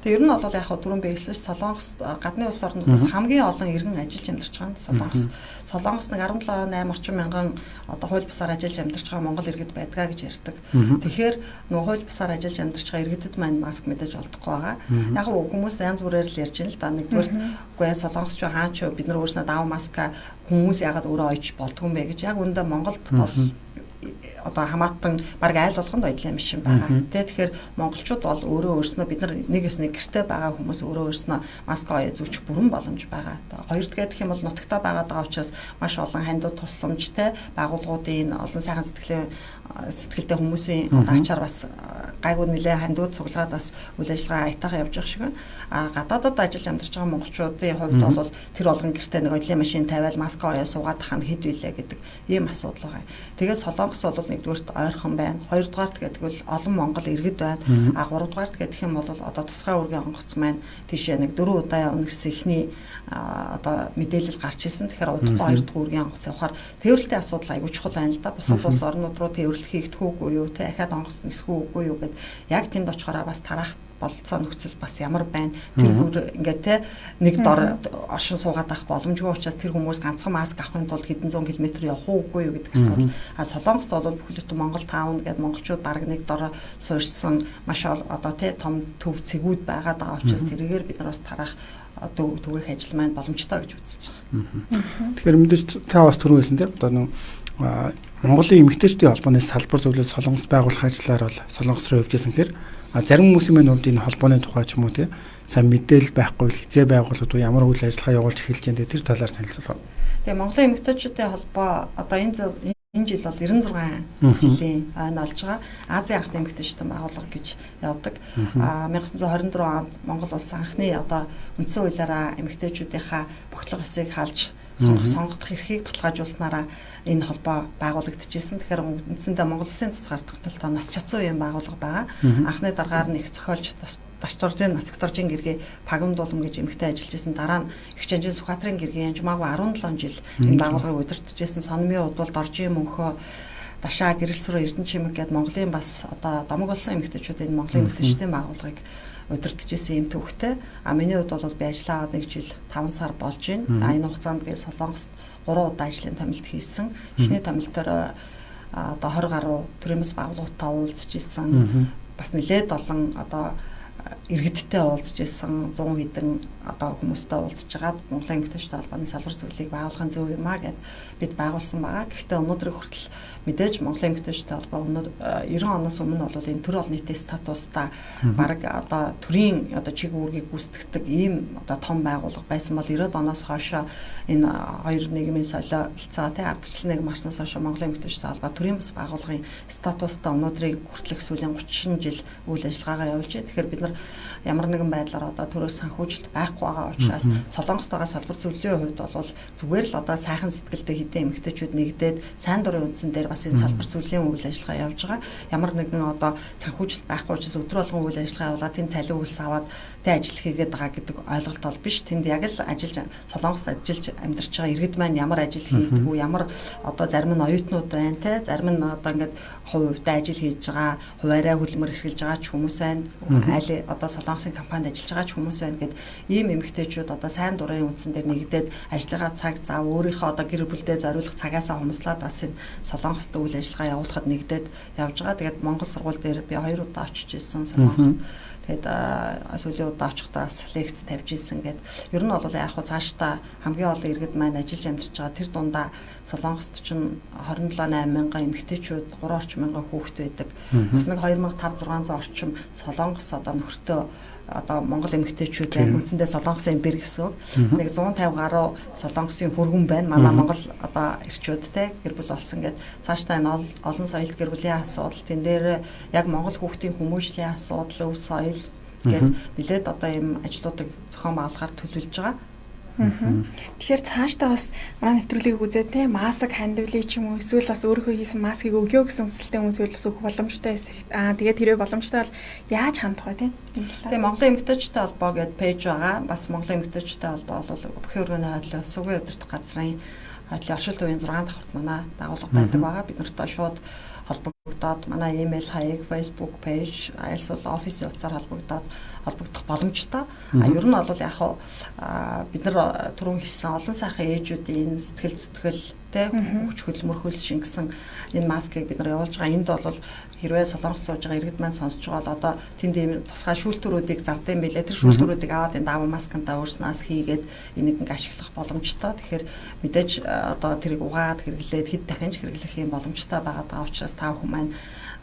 Тэгээ ер нь бол яг түрүүн биелсэн ш Солонгос гадны улс орнуудаас хамгийн олон иргэн ажиллаж амьдарч байгаа нь Солонгос нэг 17-8 орчим мянган одоо хууль бусаар ажиллаж амьдарч байгаа монгол иргэд байдгаа гэж ярьдаг. Тэгэхээр нөгөө хууль бусаар ажиллаж амьдарч байгаа иргэдэд маань маск мэдээж олдохгүй байгаа. Яг хүмүүс янз бүрээр л ярьж байна л да. Нэгдүгээр үгүй Солонгосч хаач бид нар өөрснөө даваа маска хүмүүс ягаад өөрөө ойж болдгүй юм бэ гэж яг үндэ Монголд бол одоо хамаатан баг айл болгонд байдлаа юм шиг байгаа. Тэгэхээр монголчууд бол өөрөө өөрснөө бид нар нэг гэртээ байгаа хүмүүс өөрөө өөрснөө маск зүүчих бүрэн боломж байгаа. Хоёрдугаар гэх юм бол нутагтаа байгаа учраас маш олон хандууд тусламжтай байгууллагуудын олон сайхан сэтгэлтэй хүмүүсийн ачаар бас гайгүй нэлээ хандууд цуглараад бас үйл ажиллагаа аятайхан явж байгаа шиг байна. Гадаадад ажил амьдарч байгаа монголчуудын хувьд бол тэр болгон гэртээ нэг оюутлын машин тавиал маск оёо суугаад тахна хэд вүлээ гэдэг ийм асуудал байгаа. Тэгээд Солонгос бол нэгдүгээрт ойрхон байна. Хоёрдугаарт гэдэг бол олон монгол иргэд байна. Гуравдугаарт гэдэг юм бол одоо тусгай үүргийн онгоц маань тийшээ нэг 4 удаа явна гэсэн ихний одоо мэдээлэл гарч ирсэн. Тэгэхээр удахгүй 2 дахь үүргийн онгоц явахаар тээвэрлэлтийн асуудал аягүй чухал байна л да. Бусад улс орнууд руу тээвэрлэл хийгдэхгүй юу те ахаад онгоц нисэхгүй үгүй юу гэд яг тэнд очихороо бас тараах болцоо нөхцөл бас ямар байна. Тэр бүр ингээд те нэг дор оршин суугаад авах боломжгүй учраас тэр хүмүүс ганцхан маск авахын тулд хэдэн зуун километр явах уугүй юу гэдэг асуудал. Солонгост бол бүхэлдээ Монгол таун гэдэг монголчууд баг нэг дор суурьсан маш одоо те том төв цэгүүд байгаад байгаа учраас тэрээр бид нар бас тараах түгээх ажил маань боломжтой гэж үзэж байгаа. Тэгэхээр мэдээж та бас түрүүнсэн тийм одоо нэг Монголын эмэгтэйчдийн холбооны салбар зөвлөлд Солонгост байгуулах ажлаар бол Солонгос руу явж исэн хэрэг зарим хүмүүсийн маань хувьд энэ холбооны тухай ч юм уу тийм сайн мэдээлэл байхгүй хизээ байгууллагууд ямар үйл ажиллагаа явуулж эхэлж байгаа тэр талаар танилцуулга. Тэгээ Монголын эмэгтэйчдийн холбоо одоо энэ жил бол 96 жилийн ойн олж байгаа. Азийн анхны эмэгтэйчдийн байгууллага гэж явдаг. 1924 онд Монгол улс анхны одоо үндсэн хуулиараа эмэгтэйчүүдийнхаа бүхлэг ёсыг халж сонгогдох эрхийг баталгаажуулснараа энэ холбоо байгуулагдчихсэн. Тэгэхээр үндсэндээ Монгол Улсын тусгаар тогтолтоо нас чадсан үеийн байгууллага байгаа. Анхны дараагаар нь их зохиолч Дашторжийн Нацагторжийн гэргээ Пагам дулам гэж эмэгтэй ажиллаж исэн. Дараа нь Ихчанжийн Сүхбаатарын гэргээ Жумаагүй 17 жил энэ байгууллагыг удирдах гэсэн. Сонмын удвал Доржийн мөнхөө Дашаа гэрэл сүрэ Эрдэнэ чимэг гээд Монголын бас одоо домог улсын эмэгтэйчүүд энэ Монголын эмэгтэйчдийн байгууллагыг удирдах гэсэн юм төвхтэй. Миний хувьд бол би ажиллаа 1 жил 5 сар болж байна. Энэ хугацаанд би Солонгост 3 удаа ажлын томилт хийсэн. Эхний томилтоор одоо 20 гаруй төрөөмс байгууллагатай уулзж исэн. Бас нэлээд олон одоо иргэдтэй уулзж исэн 100 хэдэн одоо хүмүүстэй уулзж байгаа Монголын эмэгтэйчдийн холбооны салбар зөвлөлийг байгуулахын зөв юм а гэд бид байгуулсан байгаа. Гэхдээ өнөөдрийн хүртэл мэдээж Монголын эмэгтэйчдийн холбоо 90 оноос өмнө бол энэ төр олон нийтийн статустай баг одоо төрийн одоо чиг үүргийг гүйцэтгэдэг ийм одоо том байгууллага байсан бол 90 оноос хойшоо энэ хоёр нийгмийн солилцоо тий ардчлал нэг марснаас хойшоо Монголын эмэгтэйчдийн холбоо төрийн бас байгууллагын статустай өнөөдрийн хүртэлх сүүлийн 30 жил үйл ажиллагаагаа явуулж байна. Тэгэхээр бид нар ямар нэгэн байдлаар одоо төрөөс санхүүжилт байхгүй байгаа учраас Солонгост байгаа салбар зөвлөлийн хувьд бол зүгээр л одоо сайхан сэтгэлтэй хэдэн эмэгтэйчүүд нэгдээд сайн дурын үндсэн дээр бас энэ салбар зөвлөлийн үйл ажиллагаа явж байгаа. Ямар нэгэн одоо санхүүжилт байхгүй учраас өдөр болгон үйл ажиллагаа явуулаад тэнд цалин хөлс аваад тэ ажил хийгээд байгаа гэдэг ойлголт бол биш. Тэнд яг л ажиллаж Солонгост ажиллаж амьдарч байгаа иргэд маань ямар ажил хийдэг үү, ямар одоо зарим нь оюутнууд байна те, зарим нь одоо ингээд хувьдаа ажил хийж байгаа, хуваараа хөдөлмөр эрхэлж байгаа ч хүмүүс байна. Айл одоо Солонгосын компанид ажиллаж байгаа ч хүмүүс байна гэд ийм эмэгтэйчүүд одоо сайн дурын үндсэн дээр нэгдээд ажиллагаа цаг зав өөрийнхөө одоо гэр бүлдээ зориулах цагаасаа хумслаад бас энэ Солонгост үйл ажиллагаа явуулахад нэгдээд явж байгаа. Тэгээд Монгол сургууль дээр би 2 удаа очиж ирсэн Солонгост. Тэгээд сүүлийн удаа очихдаа бас лекц тавьж ирсэн гэд. Ер нь бол яг хуу цаашдаа хамгийн олон иргэд маань ажиллаж амьдарч байгаа тэр дундаа Солонгост ч 27-8 мянган эмэгтэйчүүд 3 орчим мянган хүүхэд байдаг. Бас нэг 2500-600 орчим Солонгос одоо нөхөртөө одоо Монгол эмэгтэйчүүд байна. Үндсэндээ Солонгосын бэр гэсэн үг. Нэг 150 гаруй Солонгосын хүргэн байна. Манай Монгол одоо эрчүүдтэй гэр бүл болсон гэд цаашдаа энэ олон соёлт гэр бүлийн асуудал тэн дээр яг Монгол хүүхдийн хүмүүжлийн асуудал, өв соёл гэд нэлээд одоо ийм ажлуудыг зохион байгуулахаар төлөвлөж байгаа. Тэгэхээр цаашдаа бас манай нэвтрүүлгийг үзээ те маск хандивлыг ч юм уу эсвэл бас өөрийнхөө хийсэн маскыг өгөө гэсэн хүсэлтэй хүмүүс бас өгөх боломжтой байсан. Тэгээд тэрээ боломжтой бол яаж хандах вэ те? Тэгээ Монголын эмэгтэйчдийн холбоо гэдэг пэйж байгаа. Бас Монголын эмэгтэйчдийн холбоо бол бүхэн өргөний хойдлын сүгийн удирдах газрын хойдлын оршилт үеийн 6 давхарт манай байгууллага байдаг байгаа. Бид нартай шууд холбогдоод манай имэйл хаяг, Facebook пэйж, айлсвал офисын утсаар холбогдох боломжтой. Ер нь бол яг бид нар түрүүн хэлсэн олон сайхан ээжүүдийн сэтгэлтэй хүч хөдөлмөр хөлс шингэсэн энэ маскыг бид нар явуулж байгаа. Энд бол хэрвээ Солонгост сууж байгаа иргэд маань сонсож байгаа бол одоо тэнд ийм тусгай шүүлтүүрүүдийг зардсан байлээ. Тэр шүүлтүүрүүдийг аваад энэ даваа маскантаа өөрснөөс хийгээд энийг ингээ ашиглах боломжтой. Тэгэхээр мэдээж одоо тэрийг угаагаад хэрэглээд хэд дахин ч хэрэглэх юм боломжтой байгаа учраас та бүхэн маань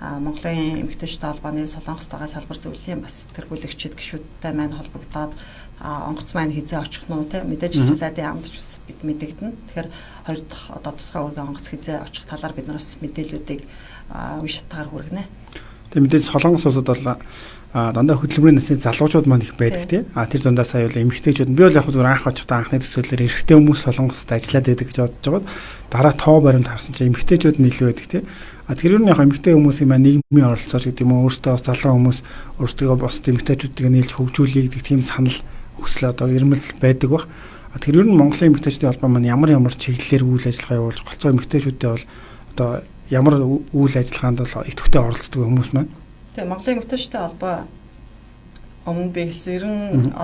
Монголын эмэгтэйчдийн холбооны Солонгост байгаа салбар зөвлөлийн бас тэргүүлэгчид гишүүдтэй маань холбогдоод онгоц маань хизээ очих нь те мэдээж чи сайдын амдч бас бид мэдэгдэн. Тэгэхээр хоёр дахь одоо тусгай үүргийн онгоц хизээ очих талаар бид нараас мэдээллүүдийг үе шатгаар хүргэнэ. Тэгээ мэдээж Солонгос улсад бол дандаа хөдөлмөрийн насны залуучууд маань их байдаг тий. Тэр дундаас аюул эмэгтэйчүүд би бол яг зүгээр анх очихдаа анхны төсөөллөөр эрэгтэй хүмүүс Солонгост ажиллаад байдаг гэж бодож байгаад дараа тоо баримт харсан чинь эмэгтэйчүүд нь илүү байдаг тий. Тэр юу нэг яг эмэгтэй хүмүүсийн маань нийгмийн оролцооч гэдэг юм уу өөртөө залуу хүмүүс өөртөө босд эмэгтэйчүүдийг нийлж хөгжүүлэх гэдэг тийм санал хүсэл одоо ирмэл байдаг баг. Тэр юу нь Монголын эмэгтэйчүүдийн холбоо маань ямар чиглэлээр үйл ажиллагаа явуулж голцоо эмэгтэйчүүдтэй бол одоо ямар үйл ажиллагаанд бол идэвхтэй оролцдог хүмүүс маань. Тэгээ Монголын эмэгтэйчүүдтэй холбоо өмнө би хэлсэн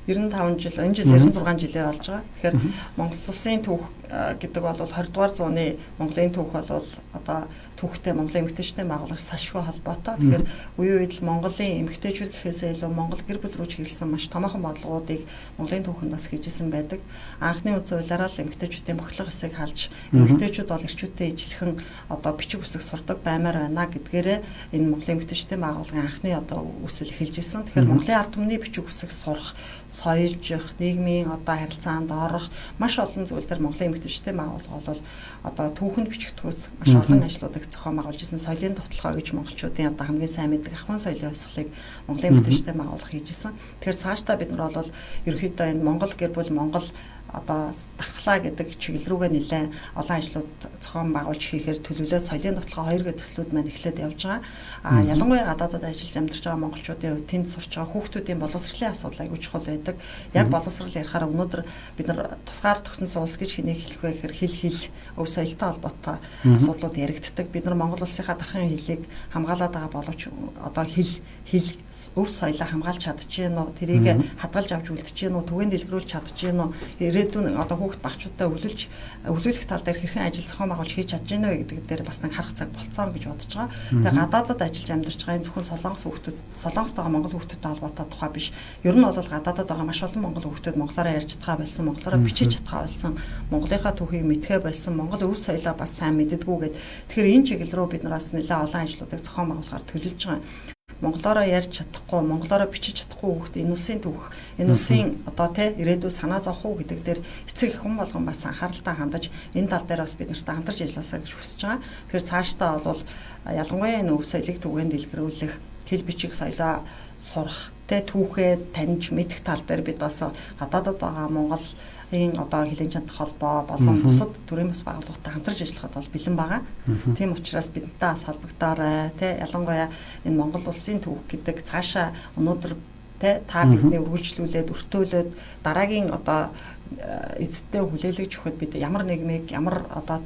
95 жил энэ жил 96 жилээ болж байгаа. Тэгэхээр Монгол улсын түүх гэдэг бол 20 дугаар зууны Монголын түүх бол одоо түүхтэй Монголын эмэгтэйчүүдтэй байгуулах салшгүй холбоотой. Тэгэхээр үе үед л Монголын эмэгтэйчүүд гэхээсээ илүү Монгол гэр бүл рүү чиглэсэн маш томоохон бодлогоодыг Монголын түүхэнд бас хийжсэн байдаг. Анхны үндсэн хуулиараа л эмэгтэйчүүдийн бохлох хэсгийг халж эмэгтэйчүүд бол эрчүүдтэй ижилхэн одоо бичиг үсэг сурдаг баймаар байна гэдгээрээ энэ Монголын эмэгтэйчүүдийн байгууллагын анхны одоо үсэл эхэлжсэн. Тэгэхээр Монголын ард түмний бичиг үсэг сурах, соёлжих, нийгмийн одоо харилцаанд орох маш олон зүйл төр Монголын эмэгтэйчүүдийн байгууллага бол одоо түүхэнд бичигдгүүц маш олон ажлуудыг зохион байгуулж ирсэн. Соёлын товтлогоо гэж монголчуудын одоо хамгийн сайн мэддэг ахын соёлын хувьсгалыг Монголын эмэгтэйчүүдийн байгууллага хийжсэн. Тэгэхээр цаашдаа бид нар бол ерөнхийдөө энэ Монгол гэр бүл Монгол одоо дахлаа гэдэг чиглэл рүүгээ нэлээд олон ажлууд зохион байгуулж хийхээр төлөвлөлөө соёлын товтлогоо 2 гэд төслүүд маань эхлээд явж байгаа. Ялангуяа гадаадад ажиллаж амьдарч байгаа монголчуудын хувьд тэнд сурч байгаа хүүхдүүдийн боловсролын асуудал аягүй чухал байдаг. Яг боловсрол ярихаар өнөөдөр бид нар тусгаар тогтсон улс гэж хэнийг хэлэх вэ гэхээр хэл өв соёлтой холбоотой асуудлууд яригддаг. Бид нар Монгол улсынхаа дархан хэлийг хамгаалаад байгаа боловч одоо хэл өв соёлоо хамгаалж чадчихээн үү? Тэрийг хадгалж авч үлдчихээн үү? Түгээн дэлгэрүүлж чадчихээн үү? Ирээдүйн одоо хүүхд багчуудаа өвлүүлэх тал дээр хэрхэн ажил зохион байгуулж хийж чадж гэнэ вэ гэдэг дээр бас нэг харах цаг болцсон гэж бодож байгаа. Тэгээ гадаадад ажиллаж амьдарч байгаа энэ зөвхөн Солонгост байгаа монгол хүүхдүүдтэй холбоотой тухай биш. Ер нь бол гадаадад байгаа маш олон монгол хүүхдүүд монголоор ярьж чадхаа болсон, монголоор бичиж чадхаа болсон, монголынхаа түүхийг мэдхээ болсон, монгол өв соёлоо бас сайн мэддэггүйгээд тэгэхээр энэ чиглэл рүү бид нараас нэлээд олон ажлуудыг зохион байгуулахаар төлөвлөж байгаа. Монголоор ярьж чадахгүй, монголоор бичиж чадахгүй хүүхд энэ улсын түүх, энэ улсын одоо ирээдүйн санаа зовх уу гэдэг дээр эцэг их хүн болгон бас анхааралтай хандаж энэ тал дээр бас бид нартай хамтарч ажилласаа гэж хүсэж байгаа. Тэгэхээр цаашдаа бол ялангуяа энэ өв соёлыг түгээн дэлгэрүүлэх, хэл бичиг соёлоо сурах, түүхээ таньж мэдэх тал дээр бид бас гадаадад байгаа Монгол одоо хилийн чанар холбоо болон бусад төрийн бас байгууллагатай хамтарч ажиллахад бол бэлэн байгаа. Тийм учраас бидэнтэй бас холбогдоорой. Ялангуяа энэ Монгол улсын түүх гэдэг цаашаа өнөөдөр та бидний үргэлжлүүлээд өртөөлөд дараагийн одоо эцэдтэй хүлээлгэж өгөхөд бид ямар нийгмийг ямар одоо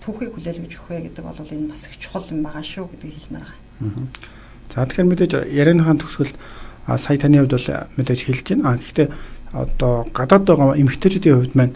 түүхийг хүлээлгэж өгөх вэ гэдэг бол энэ бас их чухал юм байгаа шүү гэдгийг хэлмээр байгаа. За тэгэхээр мэдээж ярианыхаа төгсгөл сая таны хувьд бол мэдээж хэлж байна. Гэхдээ одоо гадаад байгаа эмэгтэйчүүдийн хувьд маань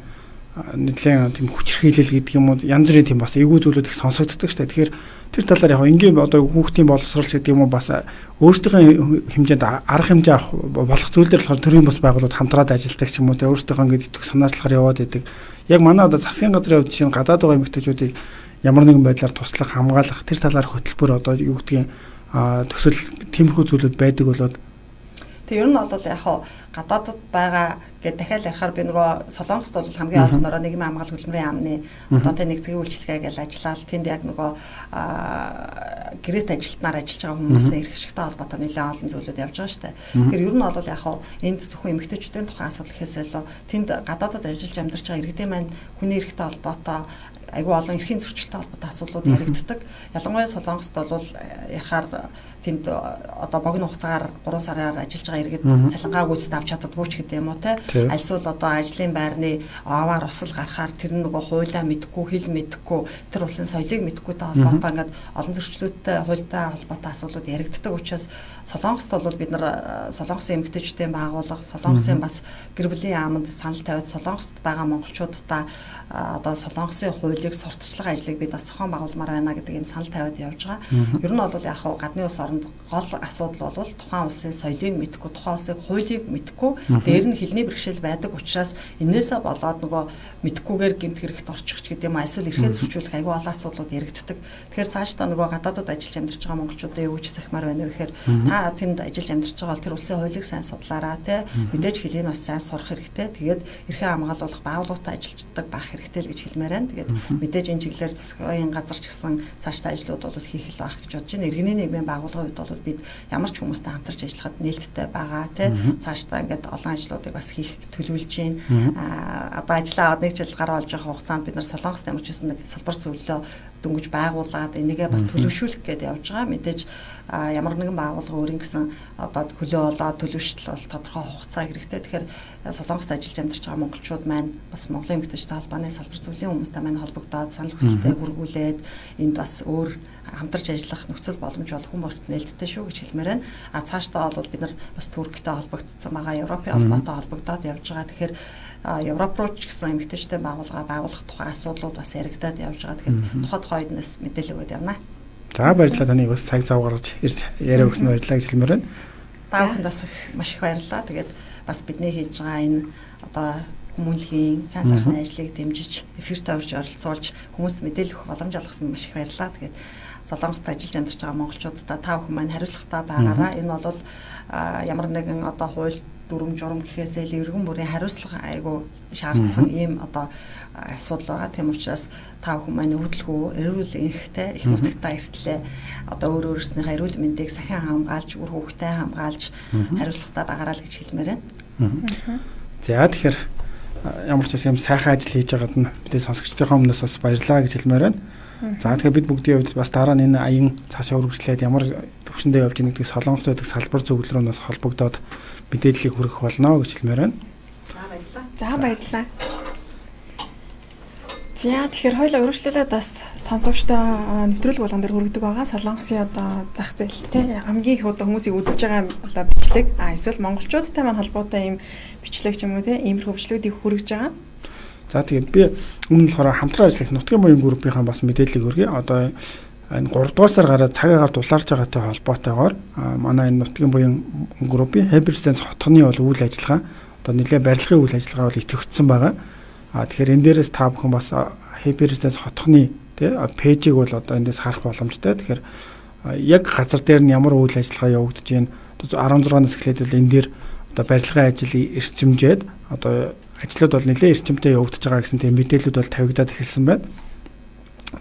нэлээд тийм хүчирхийлэл гэдэг юм уу янз бүрийн тийм бас эвгүй зүйлүүд их сонсогддог шүү дээ. Тэгэхээр тэр талаар яг ингийн одоо хүүхдийн боловсролч гэдэг юм уу бас өөрсдийнхөө хэмжээнд арга хэмжээ авах болох зүйл дээр болохоор төрийн бас байгууллагууд хамтраад ажилладаг ч юм уу өөрсдийнхөө ингээд итгэх санаачлахаар яваад идэг. Яг манай одоо засгийн газрын хувьд чинь гадаад байгаа эмэгтэйчүүдийг ямар нэгэн байдлаар туслах, хамгаалах тэр талаар хөтөлбөр одоо юу гэдгийг төсөл тиймэрхүү зүйлүүд байдаг болоод тэг ер нь бол яг гадаадд байгаа гэдэг дахиад ярихаар би нөгөө Солонгост бол хамгийн анхнаараа нийгмийн хамгаалалт хөтөлмөрийн яамны одоо нэгцгийн үйлчилгээ гэж ажиллаад тэнд яг нөгөө гэрээт ажилтнаар ажиллаж байгаа хүмүүсийн эрх ашигтай холбоотой нэлээд олон зүйлүүд явж байгаа шүү дээ. Тэгэхээр ер нь бол яг энд зөвхөн эмэгтэйчүүдийн тухайн асуудал гэхээс илүү тэнд гадаадд ажиллаж амьдарч байгаа иргэдийн маань хүний эрхтэй холбоотой айгүй олон эрхийн зөрчилтэй холбоотой асуудлууд яригддаг. Ялангуяа Солонгост бол ярихаар тэнд одоо богино хугацаагаар 3 сараар ажиллаж байгаа иргэд цалингаа гүйцэд авч чаддаггүй ч гэдэг юм уу альсвал одоо ажлын байрны аваар усал гарахаар тэр нөгөө хуулиа мэдхгүй, хэл мэдхгүй, тэр улсын соёлыг мэдхгүйтэй холбоотой ингээд олон зөрчлөлттэй хуультай холбоотой асуудлууд яригддаг учраас Солонгост бол бид нар Солонгосын эмэгтэйчүүдийн байгууллага, Солонгосын бас гэр бүлийн яамд санал тавиад Солонгост байгаа монголчуудаа одоо Солонгосын хуулийг сурталчлах ажлыг бид бас зохион байгуулмаар байна гэдэг юм санал тавиад явж байгаа. Ер нь бол яг гадны улс орнд гол асуудал бол тухайн улсын соёлыг мэдхгүй мэдэхгүй, тухайн улсыг хуулийг мэдэхгүй, дээр нь хэлний бэрхшээл байдаг учраас энээсээ болоод нөгөө мэдэхгүйгээр гэмт хэрэгт орчих ч гэдэг юм эсвэл эрхээ зөрчүүлэх аюул олон асуудлууд яригддаг. Тэгэхээр цаашдаа нөгөө гадаадад ажиллаж амьдарч байгаа монголчуудын юу гэж захимаар байна вэ гэхээр та тэнд ажиллаж амьдарч байгаа бол тэр улсын хуулийг сайн судлаараа те мэдээж хэлийг бас сайн сурах хэрэгтэй. Тэгээд эрхээ хамгаалуулах байгууллагатай ажилладаг байх хэрэгтэй л гэж хэлмээр байна. Тэгээд мэдээж энэ чиглэлээр засгийн газар ч гэсэн цаашдаа ажлууд бол хийх л байх гэж бодож байна. Иргэний нийгмийн байгууллагын хувьд бол бид ямар ч хүмүүстэй хамтарч ажиллахад нээлттэй байгаа те цаашдаа ингээд олон ажлуудыг бас хийх төлөвлөж байна. Одоо ажиллаа аваад нэг жил гараа олж байгаа хугацаанд бид нар Солонгост ямарч байсан нэг салбар зөвлөлөө дөнгөж байгуулад энийгээ бас төлөвшүүлэх гээд явж байгаа. Мэдээж ямар нэгэн байгууллага өөрийн гэсэн одоо хөлөө олоод төлөвшөл бол тодорхой хугацаа хэрэгтэй. Тэгэхээр Солонгост ажиллаж амьдарч байгаа монголчууд маань бас Монголын эмэгтэйчүүд холбооны салбар зөвлөлийн хүмүүстэй маань холбогдоод санал хүсэлтээ хүргүүлээд энд бас өөр хамтарч ажиллах нөхцөл боломж бол хүн бүрт нээлттэй шүү гэж хэлмээр байна. Цаашдаа бол бид нар бас Турктэй холбогдсон байгаа, Европын холбоотой холбогдоод явж байгаа. Тэгэхээр Европ руу ч гэсэн эмэгтэйчүүдийн байгууллага байгуулах тухай асуудлууд бас яригадаад явж байгаа. Тэгэхээр тухайд хойдноос мэдээлэл өгöd явна. За баярлалаа, таныг бас цаг зав гаргаж ирж яриа өгсөн баярлалаа гэж хэлмээр байна. Та бүхэнд бас маш их баярлалаа. Тэгээд бас бидний хийж байгаа энэ одоо хүмүүнлэгийн сайн сайхны ажлыг дэмжиж эфирт орж оролцуулж хүмүүст мэдээлэл өгөх боломж олгосон маш их баярлалаа. Тэгээд Солонгост ажиллаж амьдарч байгаа монголчуудад та бүхэн маань хариуцлагатай байгаараа. Энэ бол ямар нэгэн одоо хууль дүрм журм гэхээсээ л эргэн бүрийн хариуцлага айгу шаардсан ийм одоо асуудал байгаа. Тийм учраас та бүхэн маань хөдөлгөөн эрүүл энхтэй их нутагтаа эртлээ одоо өөр өөрснийхээ эрүүл мэндийг сахин хамгаалж, үр хөвгтэй хамгаалж хариуцлагатай байгаараа л гэж хэлмээр байна. За тэгэхээр ямар ч юм сайхан ажил хийж байгаад нь бидний сонсогчдын өмнөөс бас баярлалаа гэж хэлмээр байна. За тэгэхээр бид бүгдийн хувьд бас дараа нь энэ аян цаашаа үргэлжлээд ямар төвшөндөө явж байгаа гэдгийг Солонгост байдаг салбар зөвлөлрөөнөөс холбогдоод мэдээллийг хүргэх болно гэж хэлмээр байна. За баярлалаа. За тэгэхээр хоёулаа өргөжлүүлээд бас сонсогчдоо нэвтрүүлэг болгон дээр хүргэдэг байгаа. Солонгосын одоо зах зээл те хамгийн их одоо хүмүүсийг үзэж байгаа одоо бичлэг эсвэл монголчуудтай маань холбоотой ийм бичлэг ч юм уу те иймэрхүү бичлэгүүдийг хүргэж байгаа. За тэгээд би өмнө болохоор хамтран ажиллах нутгийн буян группийнхаа бас мэдээллийг өргөе. Одоо энэ 3 дугаар сар гараад цагаагаар дулаарч байгаатай холбоотойгоор манай энэ нутгийн буян группийн Хэберстенс хотгоны бол үйл ажиллагаа одоо нэлээд барилгын үйл ажиллагаа бол идэвхжсэн байгаа. Тэгэхээр энэ дээрээс та бүхэн бас Хэберстенс хотгоны тий пэйжийг бол одоо эндээс харах боломжтой. Тэгэхээр яг газар дээр нь ямар үйл ажиллагаа явагдаж байна. 16-наас эхлээд бол энэ дээр одоо барилгын ажил эрчимжээд одоо ажлууд бол нэлээд эрчимтэй явагдаж байгаа гэсэн тийм мэдээлэлүүд бол тавигдаад эхэлсэн байна.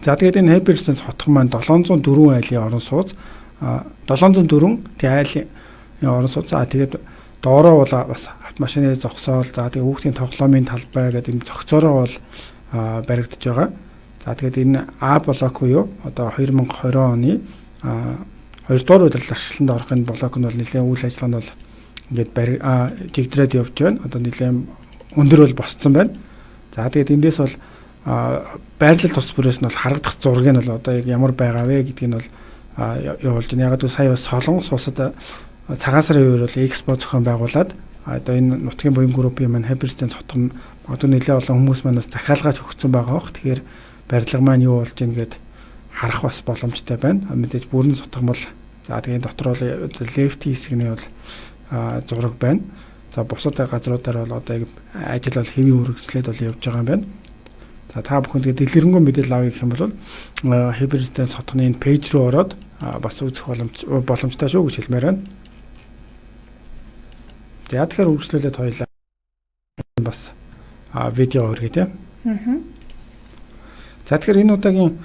За тэгээд энэ Хэберстенс хотхон маань 704 айлын орон сууц 704 тий айлын орон сууц. За тэгээд доороо бол бас автомашины зогсоол за тэгээд хүүхдийн тоглоомын талбай гэдэг энэ зохицоороо бол баригдаж байгаа. За тэгээд энэ А блок буюу одоо 2020 оны 2 дугаар удирдлагын ашиглалтанд орох энэ блок нь бол нэлээд үйл ажиллагаанд бол ингээд жигдрээд явж байна. Одоо нэлээд өндөр бол босцсон байна. За тэгээд эндээс бол байрлал тус бүрээс нь бол харагдах зураг нь бол одоо яг ямар байгаа вэ гэдгийг нь бол явуулж байна. Яг сая бас Солонгос улсад цагаан сарын үеэр бол экспо зохион байгуулад одоо энэ нутгийн буян группийн маань Хэберстенс хотгон одоо нэлээд олон хүмүүс манаас захиалгаач өгсөн байгаа хөх. Тэгэхээр барилга маань юу болж ийн гэд харах бас боломжтой байна. Мэдээж бүрэн сутган бол за тэгээд дотор бол лефти хэсгний бол зураг байна. За бусад газруудаар бол одоо ажил бол хэвийн үргэлжлээд бол явж байгаа юм байна. За та бүхэн тэгээд дэлгэрэнгүй мэдээлэл авъя гэх юм бол Хэберстенс хотгоны энэ пэйж рүү ороод бас үзэх боломжтой шүү гэж хэлмээр байна. За тэгэхээр үргэлжлүүлээд хоёлаа бас видео өргөе тийм. За тэгэхээр энэ удаагийн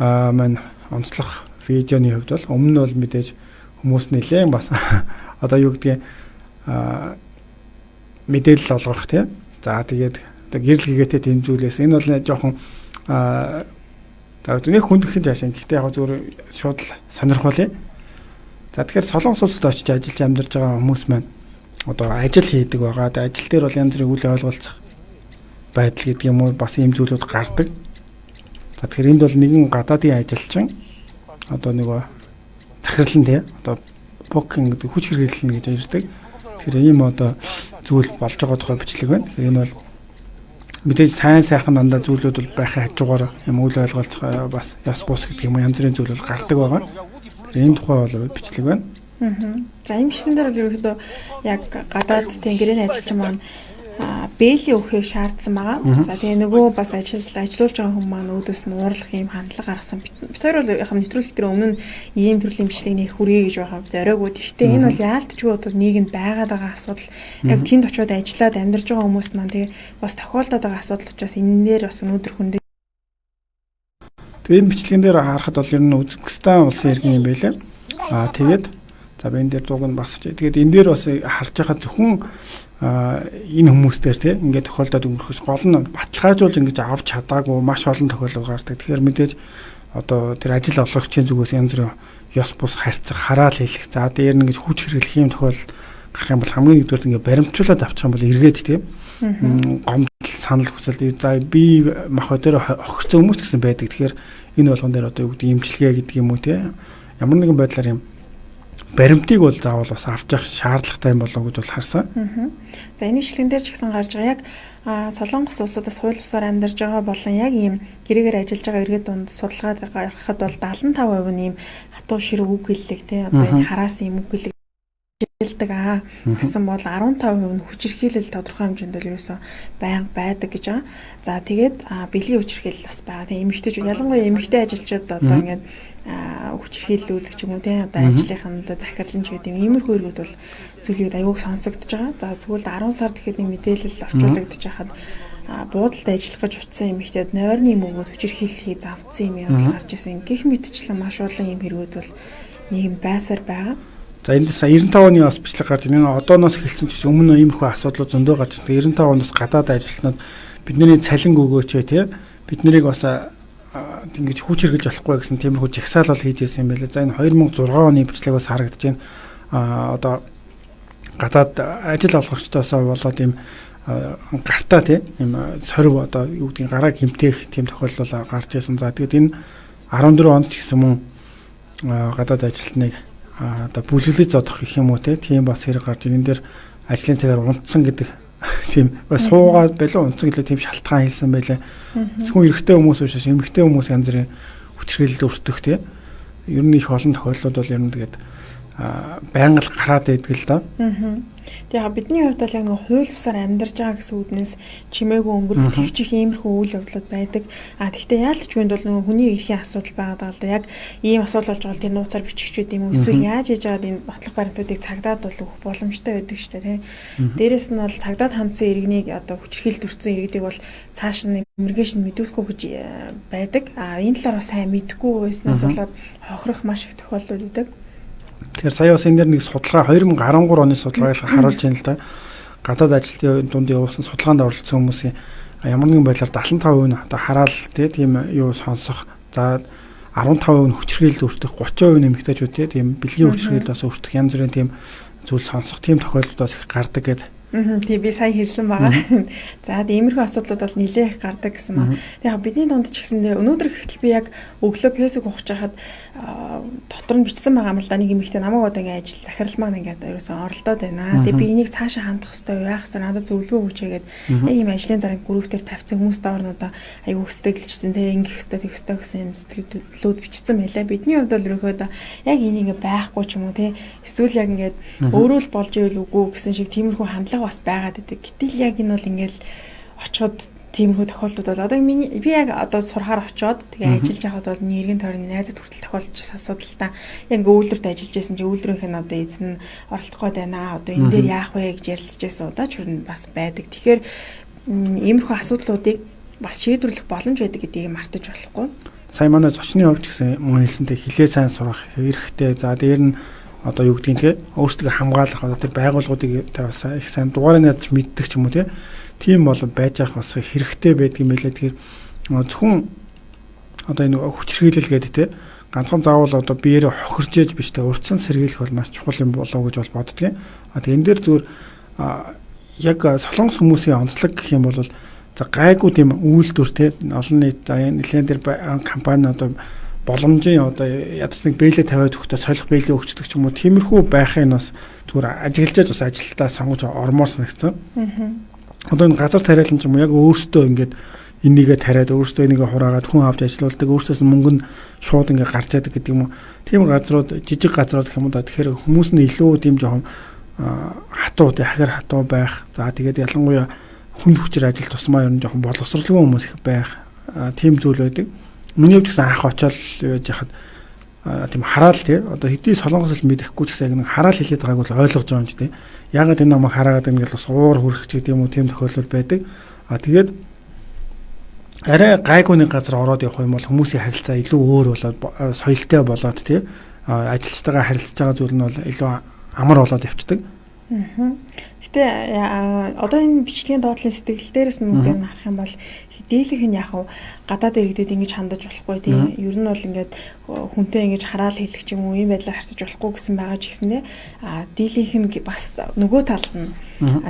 маань онцлог видеоны хувьд бол өмнө нь бол мэдээж хүмүүс нэлээд бас одоо юу гэдгийг мэдээлэл олгох тийм. За тэгээд гэрэл хийгээтэй дэмжүүлээс энэ бол жоохон за нэг хүндхэн жаашин гэхдээ яг зүгээр шууд сонирхолтой. За тэгэхээр Солонгос улсад очиж ажиллаж амьдарч байгаа хүмүүс маань одоо ажил хийдэг байгаа. Тэгээд ажил дээр бол янз бүрийн үйл ойлголцох байдал гэдэг юм уу бас ийм зүйлүүд гардаг. За тэгэхээр энд бол нэгэн гадаадын ажилчин одоо нөгөө захирлан тий одоо бокинг гэдэг хүч хэрэглэн гэж ярьдаг. Тэгэхээр ийм одоо зүйл болж байгаа тухай бичлэг байна. Тэгэхээр энэ бол мэдээж сайн сайхан дандаа зүйлүүд бол байхын хажуугаар юм үйл ойлголцох бас яс бус гэдэг юм янз бүрийн зүйл бол гардаг байгаа. Тэгэхээр энэ тухай бол бичлэг байна. За энэ бичлэгэн дээр бол ерөнхийдөө яг гадаад тэнгэрийн ажилчин маань бэлий өгөхийг шаардсан байгаа. За тэгээ нөгөө бас ажиллуулж байгаа хүмүүс маань өөдөөс нь уурлах юм хандлага гаргасан. Бид хоёр бол яг нэвтрүүлэг дээр өмнө нь ийм төрлийн бичлэгийг хүргэе гэж байгаа зориог. Гэхдээ энэ бол яалтчгүй одоо нийгэмд байгаад байгаа асуудал. Яг тэнд очиод ажиллаад амьдарч байгаа хүмүүс маань тэгээ бас тохиолдоод байгаа асуудал учраас энэ дээр бас өнөөдөр хүндээ. Тэгээ энэ бичлэгэн дээр харахад бол ер нь Үзбекистан улсын иргэн юм байлаа. Тэгээд за энэ дээр дууг нь багсаж. Тэгээд энэ дээр бас харж байгаа зөвхөн энэ хүмүүстээр тий ингээд тохиолдоод өнгөрөхөс гол нь баталгаажуулж ингэж авч чадаагүй маш олон тохиолдол гардаг. Тэгэхээр мэдээж одоо тэр ажил олгогчийн зүгээс янз бүрийн ёс бус харьцах, хараал хийх. За дээр нь ингэж хүч хэрэглэх юм тохиолдол гарах юм бол хамгийн нэгдүгээр ингээд баримтжуулаад авчих юм бол эргээд тий гомдол санал хүсэл за би мах өдөр хогцсон хүмүүс гэсэн байдаг. Тэгэхээр энэ болгон дээр одоо юу гэдэг имчилгээ гэдэг юм уу тий ямар нэгэн байдлаар юм баримтыг бол заавал бас авч явах шаардлагатай юм болов уу гэж бол харсан. За энэ бичлэгэн дээр ч гэсэн гарч байгаа яг Солонгос улсуудаас хууль бусаар амьдарж байгаа болон яг ийм гэрээгээр ажиллаж байгаа иргэд дунд судалгаад гаргахад бол 75% нь ийм хатуу ширэг үг хэллэг тий одоо энэ хараас ийм үг хэллэг хэлдэг гэсэн бол 15% нь хүчирхийлэл тодорхой хэмжээнд бол ерөөсөө байнга байдаг гэж байгаа. За тэгээд бэлгийн хүчирхийлэл бас байгаа. Тэгээд эмэгтэйчүүд ялангуяа эмэгтэй ажилчид одоо ингээд хүчирхийлүүлэх ч юм уу тий одоо ажлынханд захирлан ч гэдэг иймэрхүү хэрэгүүд бол сүүлийн үед аягүй сонсогдож байгаа. За сүүлд 10 сар гэхэд нэг мэдээлэл орчуулагдаж байхад буудалд ажиллах гэж утсан эмэгтэйд нойрны юм өгөөд хүчирхийллийг завдсан юм явдал гарч ирсэн. Гэх мэтчлэн маш олон юм хэрэгүүд бол нийгэм байсаар байгаа. За энэ 95 оны бас бичлэг гарч байна. Одооноос эхэлсэн ч өмнө иймэрхүү асуудлууд зөндөө гарч ирсэн. 95 оноос гадаад ажилтнууд бидний цалин өгөөч тий бид нарыг бас ингэж хүч хэрглэж болохгүй гэсэн тиймэрхүү жагсаал бол хийж ирсэн юм байлаа. За энэ 2006 оны бичлэг бас харагдаж байна. Одоо гадаад ажил олгогчдоос болоод ийм гартаа тий ийм сорив одоо юу гэдгийг гараа гимтэх тийм тохиолдол гарч ирсэн. За тэгээд энэ 14 онд ч гэсэн мөн гадаад ажилтныг одоо бүлэглэж зодох гэх юм уу тийм бас хэрэг гарч энэ дээр ажлын цагаар унтсан гэдэг тийм суугаад байлаа унтсан гэлээ тийм шалтгаан хэлсэн байлаа. Зөвхөн эрэгтэй хүмүүс биш эмэгтэй хүмүүс янз бүрийн хүчрэлд өртөх тийм ер нь их олон тохиолдлууд бол ер нь тэгээд байнга л гараад байдаг л да. Тэгээ бидний хувьд бол яг нэг хууль бусаар амьдарч байгаа гэсэн үднээс чимээгүй өнгөрөх төвчих иймэрхүү үйл явдлууд байдаг. Тэгвэл яалтчгүй бол нэг хүний эрхийн асуудал байгаа даа л да. Яг ийм асуудал болж байгаа тэр нууцаар бичигчүүд юм уу эсвэл яаж хийж аваад энэ батлах баримтуудыг цагдаад бол өгөх боломжтой байдаг шүү дээ тий. Дээрээс нь бол цагдаад хандсан иргэнийг одоо хүчрхийлэлд өртсөн иргэдийг бол цааш нь иммиграшн мэдүүлэхгүй гэж байдаг. Энэ талаар бас сайн мэдэхгүй байснаас болоод хохирох маш их тохиолдол үүдэг. Тэгэхээр сая бас энэ дэр нэг судалгаа 2013 оны судалгааг харуулж байна л да. Гадаад ажилтны дунд явуулсан судалгаанд оролцсон хүмүүсийн ямар нэгэн байдлаар 75% нь одоо хараал тийм юу сонсох. За 15% нь хүчрхийлэлд өртөх, 30% нэмэгтэйчүүд тийм бэлгийн хүчрхийлэл бас өртөх янз бүрийн тийм зүйл сонсох тийм тохиолдлууд их гардаг гэдэг. Тий би сайн хэлсэн байгаа. За иймэрхүү асуудлууд бол нэлээд их гардаг гэсэн маа. Тэгээ бидний дунд ч гэсэндээ өнөөдөр ихтэл би яг өглөө фэйсбુક ухаж хахад дотор нь бичсэн байгаа юм л да нэг эмэгтэй намайг одоо ингээ ажил захирал маань ингээ ерөөсөө оролдоод байна. Тэгээ би энийг цаашаа хандах хэрэгтэй яах хэрэгтэй надад зөвлөгөө өгчээгээд ийм ажлын зарим группээр тавьсан хүмүүс доор нь одоо айгу хөсдөглөжсэн тэгээ ингэх хэрэгтэй тэгэх хэрэгтэй гэсэн юм сэтгэлдлүүд бичсэн байлаа. Бидний хувьд бол ерөөдөө яг энийг ингээ байхгүй ч юм уу те эсвэл яг ингээ өөрөө л болж ийл үгүй гэсэн шиг тиймэрхүү хандлага бас байгаад байдаг. Гэтэл яг энэ бол ингээл очиход тиймэрхүү тохиолдлууд бол одоо би яг одоо сурахаар очиод тэгээ ажиллаж байхад бол нэргийн тойрны найзад хүртэл тохиолдчихсан асуудал та. Яг ингээ үйлдвэрт ажиллаж байсан чи үйлдвэрийнх нь одоо эзэн оролдох гээд байна. Одоо энэ дээр яах вэ гэж ярилцж байсан удаа ч хүрэн бас байдаг. Тэгэхээр иймэрхүү асуудлуудыг бас шийдвэрлэх боломж байдаг гэдгийг мартаж болохгүй. Сая манай зочны хувьд гэсэн мөн хэлсэнтэй хилээ сайн сурах хэрэгтэй. За дээр нь одоо юу гэдгийг те өөрсдөө хамгаалах одоо тэр байгууллагуудыг бас их сайн дугаараа ядч мэддэг ч юм уу тийм бол байж ах бас хэрэгтэй байдаг юм байлаа. Тэгэхээр зөвхөн одоо энэ хүчрхийлэл гэдэг те ганцхан заавал одоо биеэр хохирж ээж биш те урьдчилан сэргийлэх бол маш чухал юм болов гэж бол боддгийн. Тэгээ энэ дээр зүгээр яг солонгос хүмүүсийн онцлог гэх юм бол за гайгүй тийм үйлдвэр те олон нийт нэлээд тэр компани одоо боломжийн одоо ядч нэг бэлээ тавиад өгөхдөө солих бэлээ өгчдөг ч юм уу тиймэрхүү байхын бас зүгээр ажиглаж бас ажилтаа сонгож ормоор санагдсан. Одоо энэ газар тариалан ч юм уу яг өөртөө ингээд энийгээ тариад өөрсдөө энийгээ хураагаад хүн авч ажиллаулдаг, өөрсдөөс нь мөнгө нь шууд ингээ гарч яадаг гэдэг юм уу. Тийм газрууд, жижиг газрууд гэх юм да. Тэгэхээр хүмүүс нь илүү тийм жоохон хатуу, хахир хатуу байх. За тэгээд ялангуяа хүн хүчээр ажил тусмаа ер нь жоохон боловсралгүй хүмүүс их байх. Тийм зүйл байдаг. Миний хувьд гэсэн анх очоод яаж яхад тийм хараал тий одоо хэдий солонгос хэл мэдэхгүй ч гэсэн яг нэг хараал хэлээд байгааг бол ойлгож байгаа юм чи тий. Ягаад энэ намайг хараагаад ингээд бас уур хүрэх ч гэдэг юм уу тийм тохиолдол байдаг. Тэгээд арай гайгүй нэг газар ороод явах юм бол хүмүүсийн харилцаа илүү өөр болоод соёлтой болоод тий ажилчтайгаа харилцаж байгаа зүйл нь бол илүү амар болоод явцдаг. Гэтэ одоо энэ бичлэгийн доотлын сэтгэл дээрээс нь мөн харах юм бол дийлэх нь яг гадаад иргэдэд ингэж хандаж болохгүй тийм. Ер нь бол ингээд хүнтэй ингэж хараал хэлэх ч юм уу ийм байдлаар харьцаж болохгүй гэсэн байгаа ч гэсэндээ дийлэх нь бас нөгөө талд нь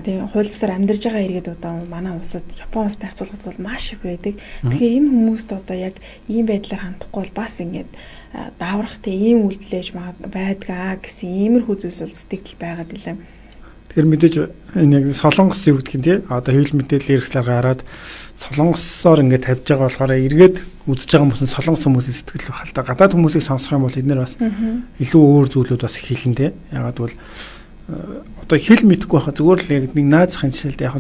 тийм хууль бусаар амьдарж байгаа иргэд одоо манай улсад Япон улстай харьцуулахад бол маш их байдаг. Тэгэхээр энэ хүмүүст одоо яг ийм байдлаар хандахгүй бол бас ингээд дааврахтай ийм үйлдэлж байдгаа гэсэн иймэрхүү зүйлс бол сэтгэл байгаад илээ. Тэгэхээр мэдээж энэ яг солонгос юу гэдгийг тий одоо хэвлэл мэдээлэл хэрэгслээр гараад солонгосоор ингээд тавьж байгаа болохоор эргээд үзэж байгаа хүмүүс нь солонгос хүмүүсийн сэтгэл байх л да. Гадаад хүмүүсийг сонсох юм бол эднэр бас илүү өөр зүйлүүд бас хэлэн тий. Ягаад бол одоо хэл мэдэхгүй байхад зүгээр л яг нэг наазахын жишээлдээ яг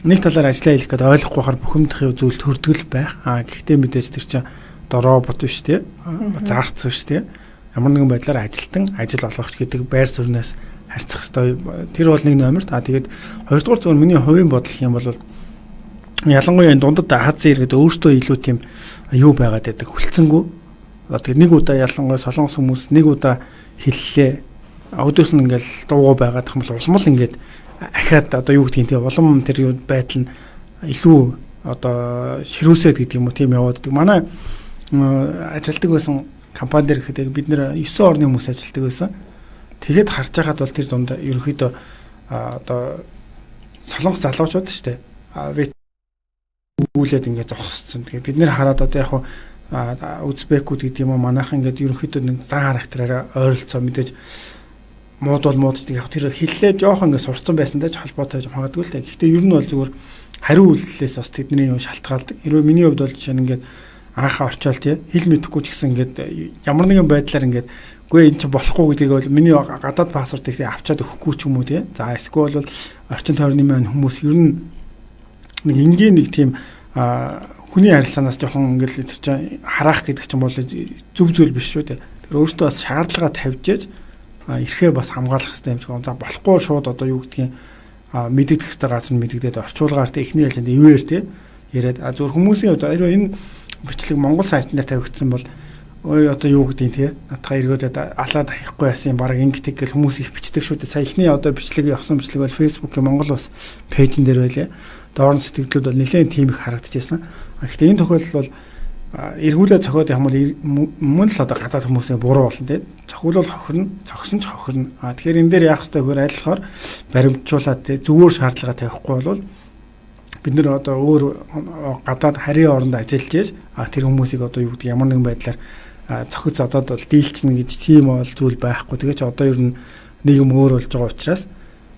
нэг талаар ажиллаа хийх гэдэг ойлгохгүй байхаар бухимдах зүйл төрдгөл байх. Гэхдээ мэдээж тэр чинь одоо робот биш тий. Зарц биш тий. Ямар нэгэн байдлаар ажилтан ажил олгогч гэдэг байр суурьнаас харьцах хэрэгтэй. Тэр бол нэг номер. Тэгээд хоёрдугаар зөвхөн миний хувийн бодол юм бол ялангуяа энэ дундад хазсан иргэд өөртөө илүү тийм юу байгаад байдаг хүлцэнгүй. Тэгээд нэг удаа ялангуяа солонгос хүмүүс нэг удаа хэллээ. Өдөөс нь ингээл дуугаа байгаад их юм бол улам л ингээд ахаад одоо юу гэдгийг тийм улам тэр юу байдал нь илүү одоо ширүүсэд гэдэг юм уу тийм яваад байдаг. Манай ажилтдаг байсан компани дээр гэхэд бид нэр 9 орны хүмүүс ажилтдаг байсан. Тэгэхэд харж байхад бол тэр дунд ерөнхийдөө одоо солонгос залуучууд шүү дээ. Үүлээд ингээд зогссон. Тэгээд бид нэр хараад одоо яг үзбекүүд гэдэг юм уу манайхан ингээд ерөнхийдөө нэг зан характераараа ойролцоо мэдээж мууд бол муудч яг тэр хэллээ жоох ингээд сурцсан байсантай ч холбоотой юм магадгүй л дээ. Гэхдээ ер нь бол зүгээр хариу үйлдэлээс бас тэдний юм шалтгаалдаг. Хэрвээ миний хувьд бол жишээ нь ингээд анхаа орчоол тий хэл мэдэхгүй ч гэсэн ингээд ямар нэгэн байдлаар ингээд үгүй эн чинь болохгүй гэдгийг бол миний гадаад пассвордыг авчаад өгөхгүй ч юм уу тий. За эсвэл бол орчин тойрны маань хүмүүс ер нь нэг энгийн нэг тийм хүний харилцаанаас жоохон ингээд тэр чинь хараах гэдэг чинь бол зөв зүйл биш шүү дээ. Тэр өөртөө бас шаардлага тавьж эрхээ бас хамгаалах хэрэгтэй юм шиг. За болохгүй шууд одоо юу гэдгийг мэддэх хэрэгтэй газар нь мэддэгдээд орчуулгаартай эхний ээлжинд ивэр тий яриад зөв хүмүүсийн хувьд энэ бичлэг Монгол сайтн дээр тавигдсан бол ой одоо юу гэдэг тий натхаа эргүүлээд алаад хаяхгүй байсан юм баг ингэдэг гэл хүмүүс их бичдэг шүү дээ. Саяхны одоо бичлэг явсан бичлэг бол Facebook-ийн Монгол бас пэйжн дээр байлаа. Доорн сэтгэлдлүүд бол нэлээд тийм их харагдчихсан. Гэхдээ энэ тохиолдол бол эргүүлээд цохиод юм бол мөн л одоо гадаад хүмүүсээ буруу болно тий. Цохиулвал хохирно, цогсон ч хохирно. Тэгэхээр энэ дээр яах ёстой гэхээр айлхаар баримтжуулаад тий зөвөр шаардлага тавихгүй бол бид нэр одоо өөр гадаад харийн оронд ажиллаж ийж тэр хүмүүсийг одоо юу гэдэг ямар нэгэн байдлаар цохиц одоод бол дийлчнэ гэж тийм бол зүйл байхгүй. Тэгээ ч одоо ер нь нийгэм өөр болж байгаа учраас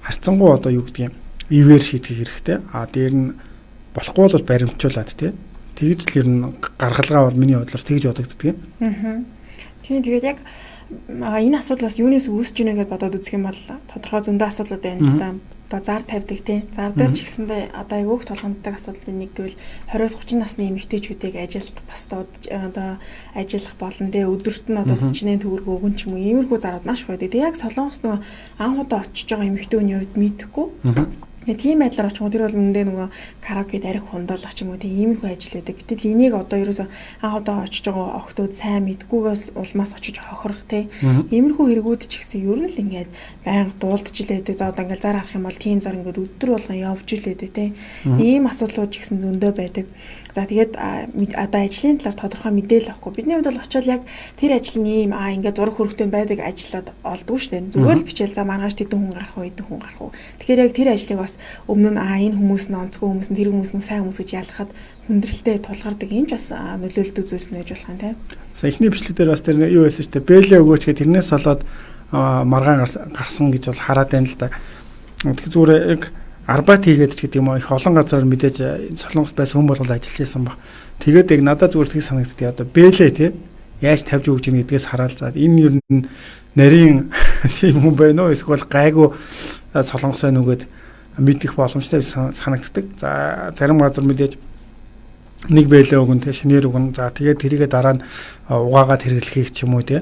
харьцангуй одоо юу гэдэг юм ивэр шийдэх хэрэгтэй. Дээр нь болохгүй бол баримтжуулаад тий. Тэгж л ер нь гаргалгаа бол миний бодлоор тэгж бодогддөг юм. Тийм тэгээд яг энэ асуудлаас юунаас үүсэж ийнэ гэдээ бодоод үзэх юм бол тодорхой зөндөө асуудлууд байна л да. Одоо зар тавьдаг тий. Зар дээр ч гэсэндээ одоо айгүйх толгомддог асуудлын нэг гэвэл 20-30 насны эмэгтэйчүүдийг ажилд бас одоо ажиллах болон тий өдөрт нь одоо 40-ийн төгрөг өгөн ч юм уу иймэрхүү зарууд маш их байдаг. Тэг яг солонгос нөгөө анхудаа очиж байгаа эмэгтэйний хувьд мэдхгүй. Тийм байдлаар очих тэр бол үндэ нөгөө караокед арх хундаалах ч юм уу тийм иймэрхүү ажил байдаг. Гэтэл энийг одоо ерөөсөө анх удаа очиж байгаа охтууд сайн мэдгүйгээс улмаас очиж хохирох тийм иймэрхүү хэрэгүүд ч гэсэн ер нь л ингээд байнга дуулдж илээдэг. За одоо ингээд зар харах юм бол тийм зар ингээд өдөр болгон явж илээдэг тийм ийм асуудлууд ч гэсэн зөндөө байдаг. За тэгээд одоо ажлын талаар тодорхой мэдээлэл авахгүй. Бидний хувьд бол очиод яг тэр ажил нь ийм ингээд зураг хөрөгтэй байдаг ажиллаад олдгүй шүү дээ. Зүгээр л бичээл за маргааш тэдэн хүн гарах уу, эдэн хүн гарах уу. Тэгэхээр яг тэр ажлыг бас өмнө нь энэ хүмүүс нь онцгой хүмүүс нь тэр хүмүүс нь сайн хүмүүс гэж ялахад хүндрэлтэй тулгардаг юм ч бас нөлөөлдөг зүйлс нэж болох юм тийм. Саяхны бичлэг дээр бас тэр юу байсан шүү дээ. Бэлээ өгөөч гэх тэрнээс болоод маргаан гарсан гэж бол хараад байна л да. Тэгэхээр зүгээр яг арбат хийгээд ч гэдэг юм уу их олон газараар мэдээж Солонгос байсан хүн болгол ажиллаж байсан баг. Тэгээд яг надад зүгээр тийг санагддаг. Одоо бэлээ тий яаж тавьж өгч ийн гэдгээс хараад за энэ ер нь нарийн тийм хүн байна уу эсвэл гайгүй Солонгос байна уу гэд мэдэх боломжтой санагддаг. За зарим газар мэдээж нэг бэлээ өгөн тий шинээр өгөн за тэгээд тэрийгэ дараа нь угаагаад хэрэглэхийг ч юм уу тий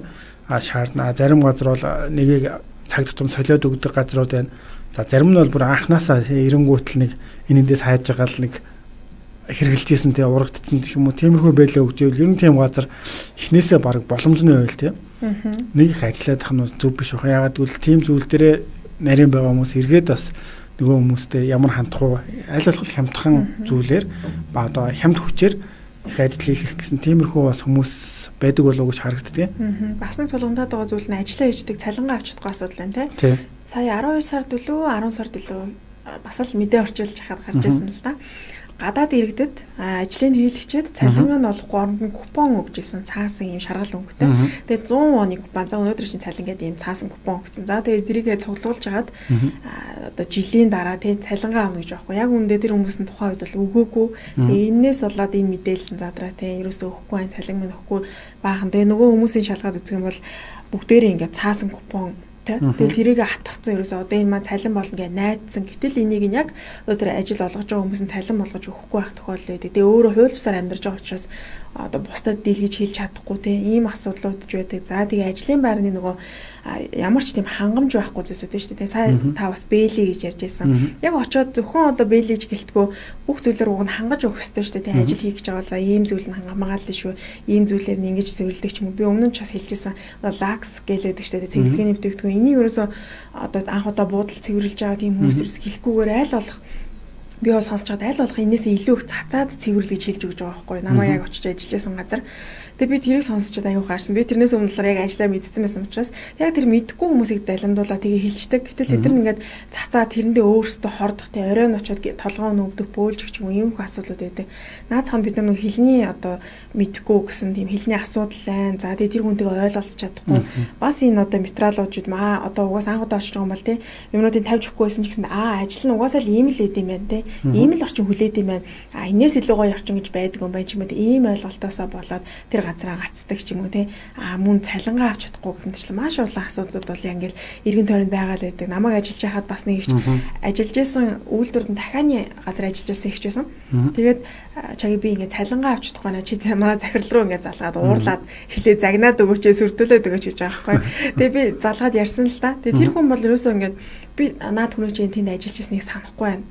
шаардна. Зарим газар бол нэгийг цаг тутам солиод өгдөг газрууд байна. За зарим нь бол бүр анханасаа эренгүүтэл нэг энэндээс хайж байгаа л нэг хэрэгжилжсэн тий урагдсан юм уу тиймэрхүү байлаа өгчөөл ер нь тийм газар эхнээсээ баг боломжны байл тий. Нэг их ажиллаад ах нь зөв биш баха. Ягаад гэвэл тийм зүйл дээрээ нарийн байгаа хүмүүс эргээд бас нөгөө хүмүүстэй ямар хандах уу аль болох хямдхан зүйлээр ба одоо хямд хүчээр их ажил хийх гэсэн тиймэрхүү бас хүмүүс байдаг болов уу гэж харагддаг. Бас нэг тулгамдаад байгаа зүйл нь ажиллаа хийдэг цалингаа авч чадахгүй асуудал байна тий. Сая 12 сард үлээ 10 сард үлээ бас л мэдээ орчуулж хахад гарч ирсэн л да. Гадаад иргэдэд ажлын хийлэгчэд цалингаа нь олохгүй оронд нь купон өгч исэн цаасан юм шаргал өнгөтэй. Тэгээд 100 оны купон за өнөөдөр чинь цалин гэдэг юм цаасан купон өгсөн. За тэгээд тэрийгээ цуглуулж хагаад одоо жилийн дараа тий цалингаа авна гэж байхгүй. Яг үүндээ тэр хүмүүс нь тухайн үед бол өгөөгүй. Тэгээд энээс болоод энэ мэдээлэл задраа тий ерөөсөө өгөхгүй байх цалин минь өгөхгүй баахан. Тэгээд нөгөө хүмүүсийн шалгаад үзэх юм бол бүгдээрээ ингээд цаасан купон тэгэл тэрийг хатгацсан ерөөсөө одоо энэ маань цалин болно гэж найдсан. Гэтэл энийг нь яг одоо тэр ажил олгож байгаа хүмүүс нь цалин болгож өгөхгүй байх тохиолдол байдаг. Тэгээ өөрөө хууль бусаар амьдарч байгаа учраас одоо бусдад дийлгэж хэлж чадахгүй те ийм асуудлууд ч байдаг. За тэгээ ажлын байрны нөгөө ямар ч тийм хангамж байхгүй зүйлсүүд дээ шүү дээ. Сая та бас бэлий гэж ярьж байсан. Яг очиод зөвхөн одоо бэлийж гэлтгөө бүх зүйлээр уг нь хангаж өгөх хэрэгтэй шүү дээ. Ажил хийх гэж байгаа за ийм зүйл нь хангамгаална шүү. Ийм зүйлээр нь ингэж цэвэрлдэг ч юм уу. Би өмнө нь ч бас хэлжсэн. Лакс гэлээдэг шүү дээ. Цэвэрлэгээний бүтээгдэхүүн энийг ерөөсөө одоо анх удаа буудал цэвэрлж байгаа тийм хүмүүс ерөөс хэлэхгүйгээр айл болох би бас сонсч байгаа айл болох энэсээ илүү их цацаад цэвэрлэж хэлж өгч байгаа байхгүй намаа яг очиж ажиллажсэн газар. Тэгээ би тэрийг сонсчод аюу гаарсан. Би тэрнээс өмнө л яг ажиллаа мэдсэн байсан учраас яг тэр мэдгүй хүмүүсийг далимдуулаад тэгээ хэлждэг. Гэтэл тэд нар ингээд цацаа тэрэндээ өөрсдөө хордох те оройн очиод толгоон өвдөх бөөлж гэх юм ийм их асуудлууд байдаг. Наацхан бид нар хэлний одоо мэдгүй гэсэн тийм хэлний асуудал байна. За тэгээ тэр хүнтэйгээ ойлголцож чадахгүй. Бас энэ одоо материалууд маа одоо угаас анх удаа очиж байгаа юм бол те юмнуудыг тавьж өгөхгүйсэн ч гэсэн ажил нь угаасаа л ийм л байд юм байна те. Ийм л орчин хүлээд юм байна. Энэс илүү гоё орчин гэж байдаг юм байна ч юм уу. Ийм ойлголтоосоо болоод тэр газараа гацдаг ч юм уу те мөн цалингаа авч чадахгүй гэх мэтчлэн маш олон асуудлууд бол яг ингээл эргэн тойронд байгаа л байдаг. Намайг ажиллаж байхад бас нэг их ажиллаж исэн үйлдвэрд дахианы газар ажиллаж исэн ихч байсан. Тэгээд чаги би ингээд цалингаа авч чадахгүй наа чи манай захирал руу ингээд залгаад уурлаад хэлээ загнаад өгөөч сүрдүүлээд өгөөч гэж байгаа байхгүй. Тэгээд би залгаад ярьсан л та. Тэгээд тэр хүн бол ерөөсөө ингээд би наад хүн чинь тэнд ажиллаж ирснийг санахгүй байна.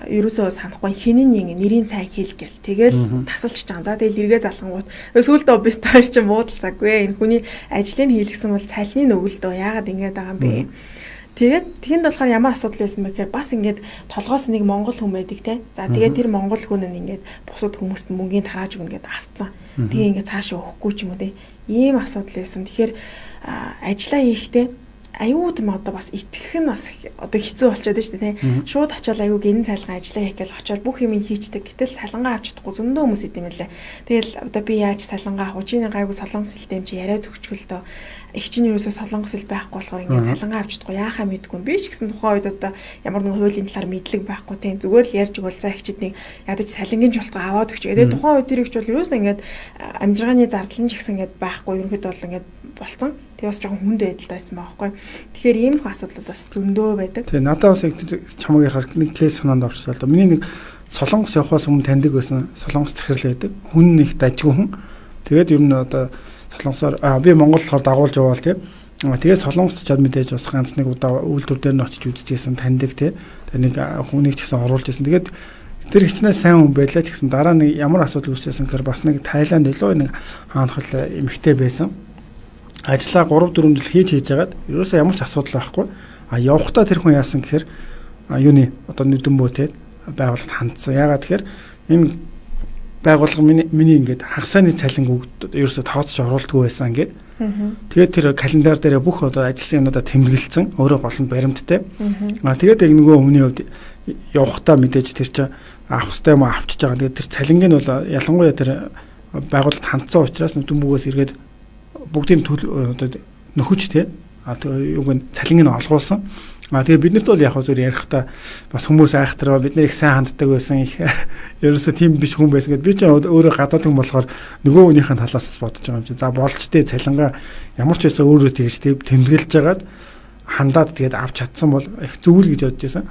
Ерөөсөө санахгүй хинэн нэг нэрийн сайн хэл гэл. Тэгэл тасалж байгаа. За тэгэл эргээ залгангууд сүүлдөө би таар чинь буудал цаггүй. Энэ хүний ажлыг хийлгсэн бол цалины нөгөлдөө яагаад ингэж байгаа юм бэ? Тэгээд тэнд болохоор ямар асуудал байсан бэ гэхээр бас ингээд толгоос нэг монгол хүн байдаг те. За тэгээд тэр монгол хүн нь ингээд бусад хүмүүст мөнгөний тарааж өгнө гэдээ авцсан. Тэгээ ингээд цаашаа өгөхгүй ч юм уу те. Ийм асуудал байсан. Тэгэхээр ажиллаа хийхдээ аюут м одоо бас итгэх нь бас одоо хэцүү болчиход байна шүү дээ тийм. Шууд очиод аюу гэн цайлгаа ажиллаа хийх гэж очиод бүх юм хийчихдэг. Гэтэл цалингаа авч чадахгүй зөндөө хүмүүс идэм байлаа. Тэгэл одоо би яаж цалингаа авах вэ? Гайгүй солонгос хэлтэй юм чи яриад өгчгөл дөө. Их чинь юусоо солонгос хэл байхгүй болохоор ингээд цалингаа авч чадахгүй яахаа мэдгүй. Би ч гэсэн тухайн үед одоо ямар нэгэн хуулийн талаар мэдлэг байхгүй тийм. Зүгээр л ярьж өгвөл за ихчид нэг ядаж цалингийн жолтгоо аваад өгч. Тэгээд тухайн үед тэр ихч бол юусаа ингээд амжиргааны зардал нь ч гэсэн ингээд байхгүй. Ерөнхийдөө бол ингээд болцсон. Тэгээ бас жоохон хүнд байдалтай байсан байхгүй. Тэгэхээр ийм их асуудлууд бас зөндөө байдаг. Тэгээ надад бас яг чамаг ярахаар нэг класс санаанд орчихлоо л да. Миний нэг солонгос явахаас өмнө таньдаг байсан солонгос захирал байдаг. Хүн их дажгүй хүн. Тэгээд ер нь одоо солонгосоор би Монгол болохоор дагуулж яваал тийм. Тэгээд солонгост чад мэдээж бас ганц нэг удаа үйлдвэр дээр нь очиж үзчихсэн таньдаг тийм. Тэгээ нэг хүнийг ч гэсэн оруулж ирсэн. Тэгээд тэр хичнээн сайн хүн байлаа ч гэсэн дараа нэг ямар асуудал үүсчихсэн гэхээр бас нэг Тайланд илүү нэг хаанхал эмэгтэй байсан. Ажлаа 3-4 жил хийж байгаад ерөөсөө ямар ч асуудал байхгүй. Явахдаа тэр хүн яасан гэхээр юуны одоо нүдэнбөөтэй байгууллагад хандсан. Ягаад тэгэхээр энэ байгууллага миний ингээд хагасааны цалин ерөөсөө тооцож оруулдаггүй байсан ингээд. Тэгээд тэр календар дээр бүх одоо ажилласан юмудаа тэмдэглэлсэн. Өөрөө гол нь баримттай. Тэгээд яг нөгөө өмнө үед явахдаа мэдээж тэр чинь авах хэрэгтэй юм авчиж байгаа. Тэгээд тэр цалинг нь бол ялангуяа тэр байгууллагад хандсан учраас нүдэнбөөгөөс эргээд бүгдийн одоо нөхөж те юуг нь цалинг нь олгуулсан. Тэгээ биднэрт бол яг зөв ярихдаа бас хүмүүс айхтраа бид нэр их сайн ханддаг байсан их ерөөсөө тийм биш хүн байсан гэд би ч өөрөө гадаад хүн болохоор нөгөө хүнийхэн талаас бодож байгаа юм чи. За болж тээ цалингаа ямар ч байсан өөрөө тэгж тэмдэглэж жагаад хандаад тэгээд авч чадсан бол их зөвүүл гэж бодож байсан.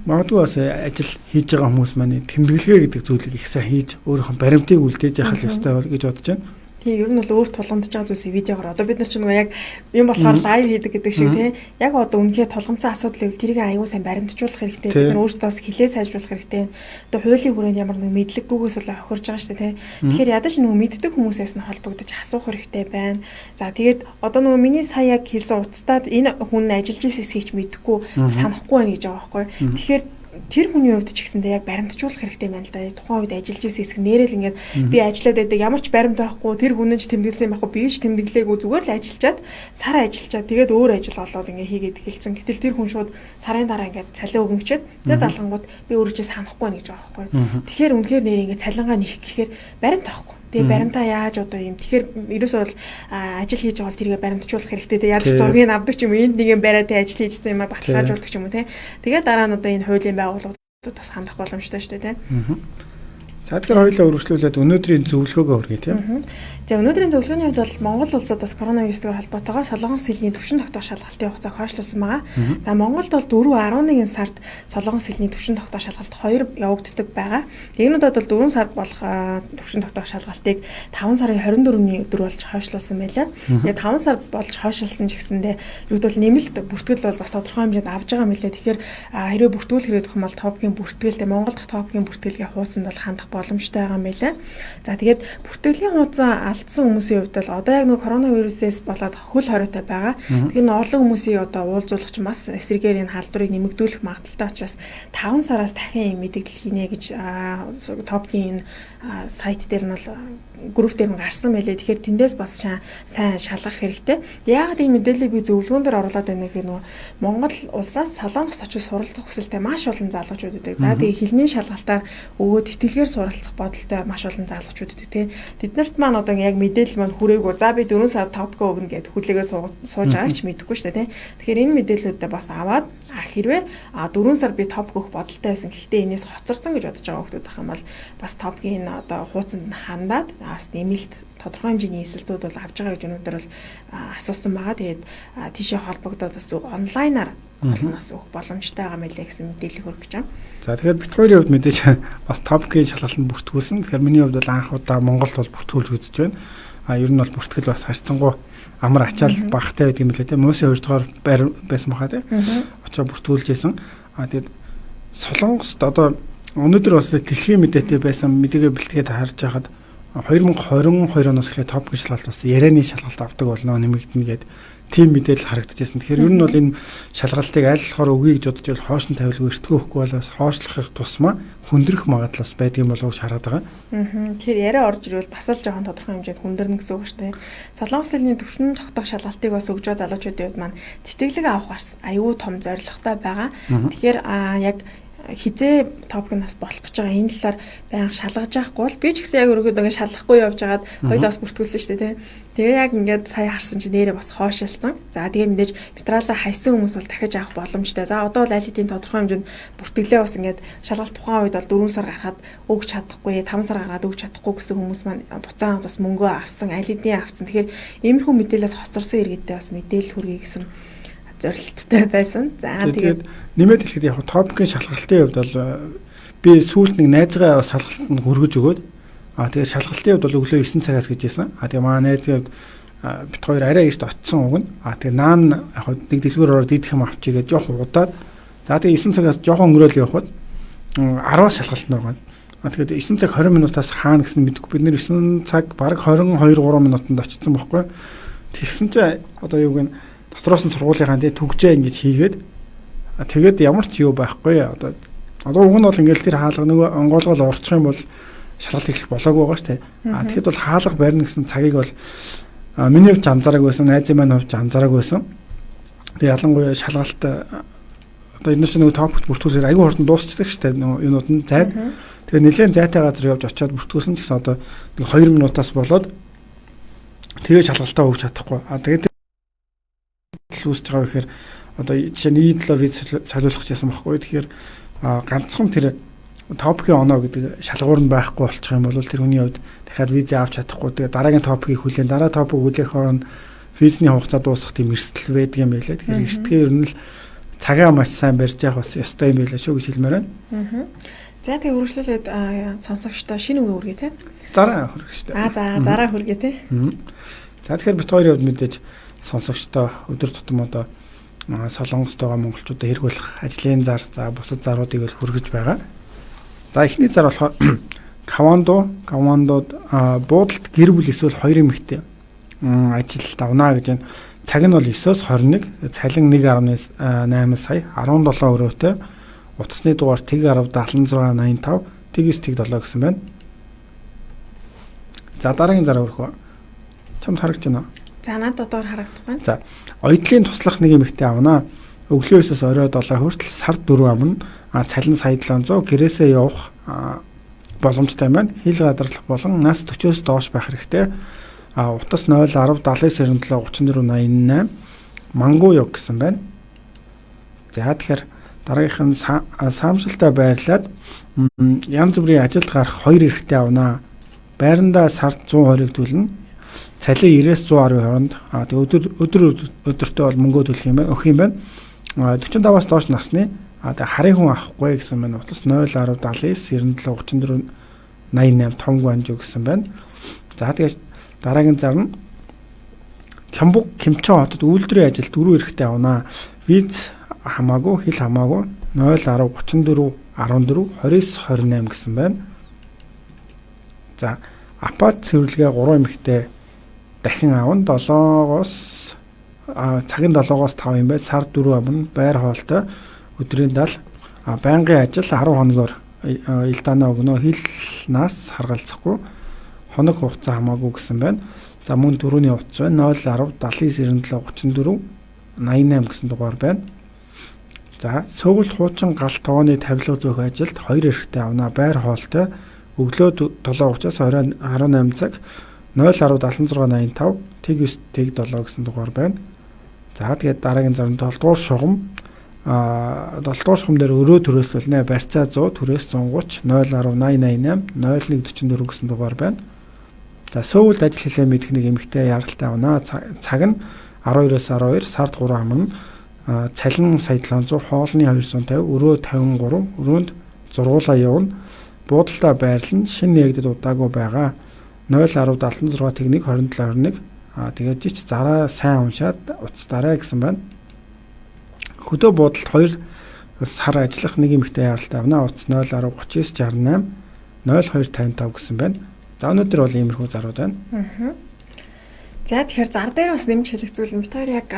Магадгүй бас ажил хийж байгаа хүмүүс маань тэмдэглэгээ гэдэг зүйлийг их сайн хийж өөрийнхөө баримтыг үлдээж яхах ёстой бол гэж бодож байна. Тийм ер нь бол өөр тулгамдж байгаа зүйлсийг видеогоор одоо бид нар ч нэг яг юм болохоор лайв хийдэг гэдэг шиг тийм яг одоо үнэхээр тулгамдсан асуудал гэвэл тэрийг аюул сайн баримтжуулах хэрэгтэй. Бид нар өөрсдөөс хэлээ сайжруулах хэрэгтэй. Одоо хуулийн хүрээнд ямар нэг мэдлэггүйгээс бол хохирж байгаа шүү дээ тийм. Тэгэхээр ядаж нөгөө мэддэг хүмүүсээс нь холбогдож асуух хэрэгтэй байна. За тэгээд одоо нөгөө миний сая яг хэлсэн уцтаад энэ хүн ажиллаж ирсэн хэсгийг ч мэдэхгүй санахгүй байна гэж байгаа байхгүй. Тэгэхээр тэр хүний хувьд ч гэсэндээ яг баримтжуулах хэрэгтэй байна л да. Тухайн үед ажиллаж ирсэн хэсэг нэрэл ингээд би ажиллаад байдаг ямар ч баримт байхгүй тэр хүн нь ч тэмдэглэсэн байхгүй би ч тэмдэглээгүй зүгээр л ажиллаад сар ажиллаад тэгээд өөр ажил олоод ингээд хийгээд эхэлсэн. Гэтэл тэр хүн шууд сарын дараа ингээд цалин өгнөчөөд тэгээд залгангууд би өөрөө ч санахгүй байна гэж байгаа байхгүй. Тэгэхээр үнэхээр нэр ингээд цалингаа нэх гэхээр баримт авахгүй. Тэгээ баримтаа яаж одоо юм тэгэхээр ерөөсөө бол ажил хийж байгаа бол тэргээ баримтжуулах хэрэгтэй те яаж зургийг авдаг ч юм уу энд нэг юм бариад ажил хийжсэн юм а баталгаажуулдаг ч юм уу те тэгээ дараа нь одоо энэ хуулийн байгууллагууд бас хандах боломжтой шүү дээ те. За тэгэхээр хоёулаа үргэлжлүүлээд өнөөдрийн зөвлөгөөгөө хүргэе тийм. За өнөөдрийн зөвлөгөөний хувьд бол Монгол улсад бас коронавирусгаар холбоотойгоор солонгос хэлний төвшин тогтоох шалгалтын хугацааг хойшлуулсан байгаа. За Монголд бол 4-11 сард солонгос хэлний төвшин тогтоох шалгалт 2 явагддаг байгаа. Тэгнүүдэд бол 4 сард болох төвшин тогтоох шалгалтыг 5 сарын 24-ний өдөр болж хойшлуулсан байлаа. Тэгээ 5 сард болж хойшлуулсан ч гэсэндээ юу бол нэмэлт бүртгэл бол бас тодорхой хэмжээнд авж байгаа мөлий. Тэгэхээр хэрвээ бүртгэл хэрэгдэх юм бол топгийн бүртгэлтэй Монгол дахь топгийн бүртгэлгийн хуудсанд бол хандах боломжтой байгаа юм байлаа. За тэгээд бүртгэлийн хуудас алдсан хүмүүсийн хувьд бол одоо яг нэг коронавирусээс болоод хөл хориотой байгаа. Тэгэхээр олон хүмүүсийн одоо уулзуулах ч бас эсрэгээр энэ халдварыг нэмэгдүүлэх магадaltaй учраас 5 сараас дахин мэдээлэл хийнэ гэж топгийн сайт дээр нь бол групп дээр нь гарсан байлээ. Тэгэхээр тэндээс бас сайн шалгах хэрэгтэй. Яагаад энэ мэдээллийг би зөвлөгөөн дээр оруулаад байна гэхээр нөгөө Монгол улсаас Солонгос очиж суралцах хүсэлтэй маш олон залуучууд үүдэг. За тэгээ хэлний шалгалтаар өгөөд тэтгэлгээр суралцах бодолтой маш олон залуучууд үүдэг тийм. Тэднэрт маань одоо яг мэдээлэл маань хүрээгүй. За би 4 сар топкоо өгнө гэд хүлээгээ сууж байгааг ч мэдэхгүй шүү дээ тийм. Тэгэхээр энэ мэдээллүүдээ бас аваад хэрвээ 4 сар би топ өгөх бодолтой байсан. Гэхдээ энэс хоцорсон гэж бодож байгаа хүмүүс байх юм бол бас топгийн одоо хуудсанд хандаад бас нэмэлт тодорхой хэмжээний эсэлтүүд бол авж байгаа гэж өнөөдөр бол асуусан байгаа. Тэгээд тийшээ холбогдоод бас онлайнаар холноос өгөх боломжтой байгаа мэлээ гэсэн мэдээлэл хүргэж байна. За тэгэхээр бит хоёрын хувьд мэдээж бас топгийн шалгалтанд бүртгүүлсэн. Тэгэхээр миний хувьд бол анх удаа Монголд бол бүртгүүлж үзэж байна. Ер нь бол бүртгэл бас харьцангуй амар ачаал багтай байдаг юм лээ тийм. Мөсийн 2 дугаар байр байсан баха тийм. Очоо бүртгүүлж байсан. Тэгээд Солонгост одоо өнөөдөр бас дэлхийн мэдээтэй байсан мэдээгээ бэлтгээд харж байхад 2022 оноос эхлээд топгийн шалгалт бас ярианы шалгалт авдаг болно нэмэгдэнэ гэдэг тийм мэдээлэл харагдчихсан. Тэгэхээр ер нь бол энэ шалгалтыг аль болохоор өгье гэж бодож байл хоош нь тавилгүй эртгөө өгөхгүй болоос хоошлохыг тусмаа хүндрэх магадлал бас байдаг юм болов уу шараад байгаа. Тэгэхээр яриа орж ирвэл бас л жоохон тодорхой хэмжээнд хүндэрнэ гэсэн үг шүү дээ. Солонгос хэлний төвшин тогтоох шалгалтыг бас өгж байгаа залуучуудын хувьд маань тэтгэлэг авах бас аюул том зорилготой байгаа. Тэгэхээр яг хизээ топг нас болох гэж байгаа энэ талаар байнга шалгаж байхгүй бол би ч гэсэн яг өргөд ингэ шалгахгүй явж байгаад хоёлаас бүртгүүлсэн шүү дээ. Тэгээ яг ингээд сая харсан чи нэрээ бас хоошилсан. За тэгээ мэдээж материалаа хайсан хүмүүс бол дахиж авах боломжтой. За одоо бол аль хэдийн тодорхой хэмжээнд бүртгэлээ бас ингээд шалгалт тухайн үед бол 4 сар гарахад өгч чадахгүй, 5 сар гараад өгч чадахгүй гэсэн хүмүүс маань буцаан бас мөнгөө авсан, аль хэдийн авсан. Тэгэхээр иймэрхүү мэдээлэлээс хоцорсон иргэдээ бас мэдээлэл хүргэе гэсэн зорилттой байсан. За тэгээд нэмээд хэлэхэд яг топгийн шалгалтын хувьд бол би сүүлд нэг найзгаа шалгалтанд хүргэж өгөөд тэгээд шалгалтын хувьд бол өглөө 9 цагаас гэж байсан. Тэгээд маа найзын хувьд бит хоёр арай эрт очсон өгнө. Тэгээд наан яг нэг дэлгүүр ороод идэх юм авчигээ жоохон удаад. За тэгээд 9 цагаас жоохон өнгөрөөл явхад 10-аас шалгалт нь байгаа. Тэгээд 9 цаг 20 минутаас хаана гэсэн мэдэхгүй бид нэр 9 цаг бараг 22-3 минутанд очсон байхгүй. Тэгсэн чинь одоо юу гэнэ дотроос нь сургуулийнхаа төгжээ ингэж хийгээд тэгээд ямар ч юу байхгүй одоо уг нь бол ингээл тэр хаалга нөгөө онгоолгол орчих юм бол шалгалт эхлэх болоогүй байгаа шүү дээ. Тэгэхэд бол хаалга барьна гэсэн цагийг бол миний хувьд анзаараг байсан, найзын маань хувьд анзаараг байсан. Тэгээд ялангуяа шалгалт одоо энэ чинь нөгөө топт бүртгүүлээр аягүй хурдан дуусчихдаг шүү дээ нөгөө юунууд нь зайд. Тэгээд нэлээд зайтай газар явж очиод бүртгүүлсэн ч гэсэн одоо 2 минутаас болоод тэгээд шалгалтаа өгч чадахгүй. Тэгээд асуудал үүсэж байгаа гэхээр одоо жишээ нь E7 виз солиулах гэсэн байхгүй. Тэгэхээр ганцхан тэр топикийн оноо гэдэг шалгуур нь байхгүй болчих юм бол тэр хүний хувьд дахиад виз авч чадахгүй. Тэгээ дараагийн топикийг хүлээн дараа топик хүлээх хооронд визний хугацаа дуусах тийм эрсдэл байдаг юм байлаа. Тэгэхээр эрсдгээ ер нь л цагаа маш сайн барьж явах бас ёстой юм байлаа шүү гэж хэлмээр байна. За тэгээ үргэлжлүүлээд сонсогчдоо шинэ үг өргөе те. Зараа хүргэж штэ. За зараа хүргье те. За тэгэхээр бит хоёрын хувьд мэдээж сонсогчдоо өдөр тутам одоо Солонгост байгаа монголчуудад хэрэг болох ажлын зар за бусад заруудыг л хүргэж байгаа. За эхний зар болохоор кавандод буудалд гэр бүл эсвэл хоёр эмэгтэй ажилд авна гэж байна. Цаг нь бол 9-оос 21, цалин 1.8 сая, 17 өрөөтэй. Утасны дугаар TG107685, TG9T7 гэсэн байна. За дараагийн зар өрхөө. Чамд харагдаж байна уу? За надад одоор харагдах байна. За оёдлын туслах нэг эмэгтэй авна. Өглөө 9-оос орой 7 хүртэл сард 4 авна. Цалин сая 700 гэрээсээ явах боломжтой байна. Хил гадарлах болон нас 40-оос доош байх хэрэгтэй. Утас 010 79 97 34 88 мангуу ёг гэсэн байна. За тэгэхээр дараагийнх нь саамшилтаа байрлаад янз бүрийн ажилд гарах 2 эрэгтэй авна. Байрандаа сард 120-ыг төлнө. Цалин 90-110 хооронд. Өдөртөө бол мөнгөө төлөх юм байна. Өгөх юм байна. 45-аас доош насны харийн хүн авахгүй гэсэн байна. Утас 010 79 97 34 88 том гуанж гэсэн байна. За тэгээд дараагийн зар нь Кямбук Кимчон хотод үйлдвэрийн ажилд 4 эрэгтэй авна. Виз хамаагүй, хил хамаагүй 010 34 14 29 28 гэсэн байна. За апарт цэвэрлэгээ 3 эмэгтэй дахин авна. 7-оос цагийн 7-оос 5 юм бай. Сард 4 авна. Байр хоолтой өдрийн 70 байнгын ажил 10 хоногоор илдаанаа өгнө. Хил нас харгалзахгүй хоног хугацаа хамаагүй гэсэн байна. За мөн дөрөвний утас байна. 010 79 97 34 88 гэсэн дугаар байна. За сөүлт хуучин галт тооны тавилга зөөх ажилд 2 эрэгтэй авна. Байр хоолтой өглөө 7:30-аас оройн 18 цаг 010 7685 TG9T7 гэсэн дугаар байна. За тэгээд дараагийн зар нь 7 дугаар шугам 7 дугаар шугам дээр өрөө төрөөслөлнэ. Барьцаа 100 төрөөс 130 010 888 0144 гэсэн дугаар байна. За сөүлд ажил хэлээ мэдэх нэг эмэгтэй яралтай авна. Цаг нь 12-оос 12, сард 3 амна. Цалин сая 700, хоолны 250, өрөө 53, өрөөнд зургуулаа явна. Буудалдаа байрлан шинэ нэгдэд удаагүй байгаа. 010 76 техник 2721. Тэгээд жич зараа сайн уншаад уцтаарай гэсэн байна. Хөдөө буудалд 2 сар ажиллах нэг эмэгтэй яралтай авна. Утас 010 39 68 0255 гэсэн байна. За өнөөдөр бол иймэрхүү зарууд байна. За тэгэхээр зар дээр бас нэмж хэлэгцүүл нь битээр яг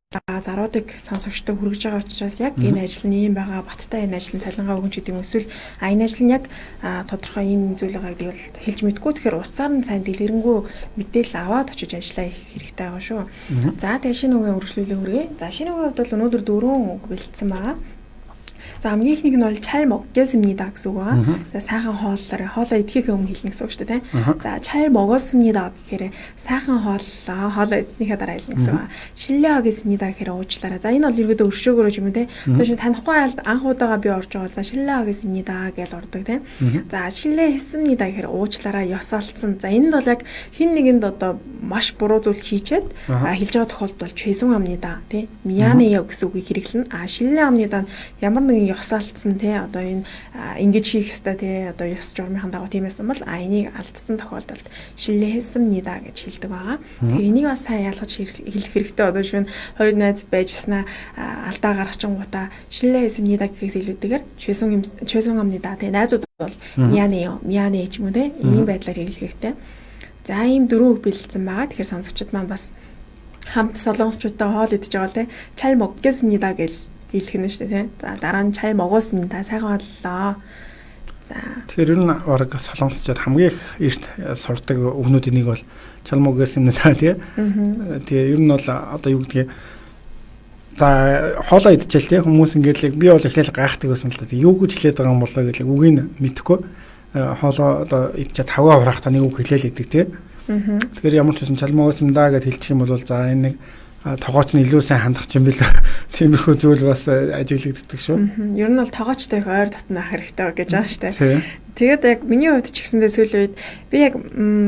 заруудыг сонсогчтой хүргэж байгаа учраас яг энэ ажил нь юм байгаа, баттай энэ ажил нь цалингаа өгөн ч гэдэг юм эсвэл энэ ажил нь яг тодорхой юм зүйл байгаа гэдгийг бол хэлж мэдгүй. Тэгэхээр уцаар нь сайн дэлгэрэнгүй мэдээлэл аваад очиж ажиллаа их хэрэгтэй байгаа шүү. За тэгээ шинэ үгээ үргэлжлүүлээ хүргэе. За шинэ үгийн хувьд бол өнөөдөр 4 үг бэлдсэн байгаа. За хамгийн ихнийг нь бол чай 먹겠습니다 гэсэн үг байгаа. За сайхан хоолоо идэхээ өмнө хэлнэ гэсэн үг шүү дээ. За чай 먹었습니다 гэхээр сайхан хоолоо эзнийхээ дараа хэлнэ гэсэн үг. 실례하겠습니다 гэхээр уучлаарай. За энэ бол ерөөдөө өршөөгөөрөө юм те. Тэгвэл танихгүй айлд анх удаага би орж байгаа. За 실례하겠습니다 гэж ордог те. За 실례했습니다 гэхээр уучлаарай, ёс алдсан. За энд бол яг хин нэгэнд одоо маш буруу зүйл хийчээд хэлж байгаа тохиолдолд бол 죄송합니다 те. 미안해요 гэсэн үгийг хэрэглэнэ. 실례합니다 ямар нэгэн ёс алдсан те одоо энэ ингэж хийх ёстой те одоо ёс журмынхан дагуу тиймээсэн бол энийг алдсан тохиолдолд 실례했습니다 гэж хэлдэг байгаа. Тэгэхээр энийг бас сайн ялгаж хэлэх хэрэгтэй. Одоо жишээ нь хоёр найз байжснаа алдаа гаргачингуудаа 실례했습니다 гэхээс илүүтэйгээр 죄송합니다 те найзууд бол 미안해요 ч юм уу те ийм байдлаар хэлэх хэрэгтэй. За ийм 4 үг бэлдсэн байгаа. Тэгэхээр сонсогчид маань бас хамт солонгосчуудтай хоол идэж байгаа те чай 먹겠습니다 гэж хэлэх нь шүү дээ тийм. За дараа нь чай 먹었습니다. сайхан боллоо. За. Тэгэхээр ер нь бараг солонгосчууд хамгийн их эрт сурдаг өгнүүдийн нэг бол чай 먹었습니다 тийм. Тэгээ ер нь бол одоо юу гэдгийг за хоолоо идчихэл тийм хүмүүс ингээд би бол эхлээл гайхдаг байсан л да. Юу гэж хэлээд байгаа юм болоо гэж үгийг мэдэхгүй хоолоо одоо идчихээ тавгаа хураах та нэг үг хэлээл идэг тийм. Тэгэхээр ямар ч байсан чай 먹었습니다 гэж хэлчих юм бол за энэ нэг тогооч нь илүү сайн хандах юм бил. Тиймэрхүү зүйл бас ажиглагддаг шүү. Ер нь бол тогоочтой их ойр татнах хэрэгтэй гэж байгаа шүү дээ. Тэгээд яг миний хувьд ч гэсэндээ сүүлийн үед би яг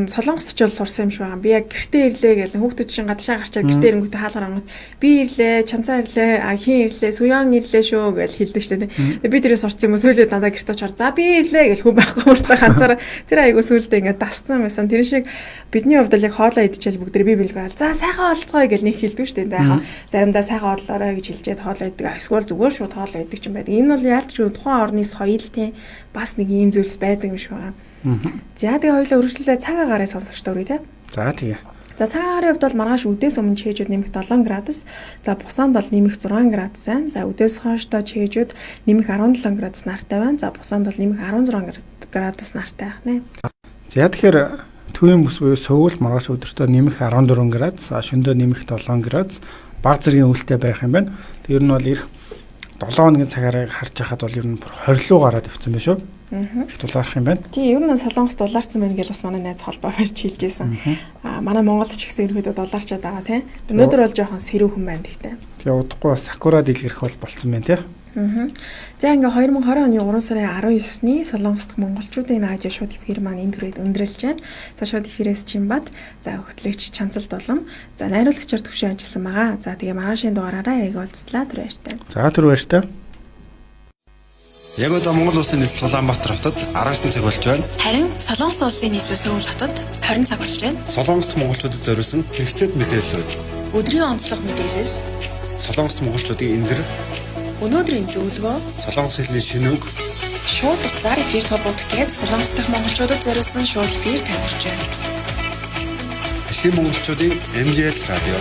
Солонгост очиод сурсан юм шиг байгаа. Би яг гэртээ ирлээ гэж хүүхдүүд чинь гадаашаа гарчаад гэртээ ирэнгүүтээ хаалгаар ангууд би ирлээ, чанцаа ирлээ, хин ирлээ, суян ирлээ шүү гэж хэлдэг шүү дээ. Би тэрээс сурсан юм сүүлийн үед надад гэртээ очоор за би ирлээ гэж хүн байхгүй мөртлөө ганцаараа тэр айгу сүүлдээ ингээд дасцсан байсан. Тэр шиг бидний хувьд л яг хоолоо идчихэл бүгдээ би бэлгэрэл за сайхан олцгоё гэж нэг хэлдэг шүү дээ. Яг заримдаа сайхан одлоорой гэж хэлжээд хоолоо идэг. Эсвэл зүгээр шууд хоолоо идэг ч юм байдаг. Энэ бол яалт ч тухайн орны соёл те бас нэг ийм зүйлс байдаг юм шиг байна. За тэгээ хоёулаа үргэлжлүүлээ цаг агаараа сонсогч дөрөв те. За тэгээ. За цаг агарын хувьд бол маргааш үдээс өмнө чэйжүүд нэмэх 7 градус, за бусаанд бол нэмэх 6 градус байна. За үдээс хойшдоо чэйжүүд нэмэх 17 градус нартай байна. За бусаанд бол нэмэх 16 градус нартай байна. За тэгэхээр төвийн бүс буюу Сөүл маргааш өдөртөө нэмэх 14 градус, шөнөдөө нэмэх 7 градус баг зэргийн үлтэй байх юм байна. Тэр нь бол ирэх 7 хоногийн цагаараа харж байхад бол ер нь бүр 20 руу гараад өвцөн байх шүү. Их дулаарах юм байна. Тий, ер нь Солонгост дулаарсан байна гэж бас манай найз холбоо барьж хэлж байсан. Манай Монголд ч гэсэн ерөөдөө дулаарчаад байгаа тий. Өнөөдөр бол жоохон сэрүүхэн байна гэхдээ. Тэгээ удахгүй бас сакура дэлгэрэх бол болцсон байна тий. За ингээ 2020 оны 3 сарын 19-ний Солонгост монголчуудын радио шууд эфир маань энэ төрөйд өндөрлж байна. За шууд эфирээс Чимбат, за хөтлөгч Чанцал Дулам, за найруулагчаар төвшин ажилласан байгаа. За тэгээ маргаашийн дугаараараа яриг уулзлаа түр баяртай. За түр баяртай. Яг одоо Монгол улсын нийслэл Улаанбаатар хотод 19 цаг болж байна. Харин Солонгос улсын нийслэл Сөүл хотод 20 цаг болж байна. Солонгост монголчуудад зориулсан хэрэгцээт мэдээлэлүүд. Өдрийн онцлог мэдээлэл. Солонгост монголчуудын эндэр Өнөөдрийн зөвлөгөө, Солонгос хэлний шинэ үг, шууд утсаар эфир толгойд гээд Солонгос дахь монголчуудад зориулсан шууд эфир тавьж байна. Дэлхийн монголчуудын MJL радио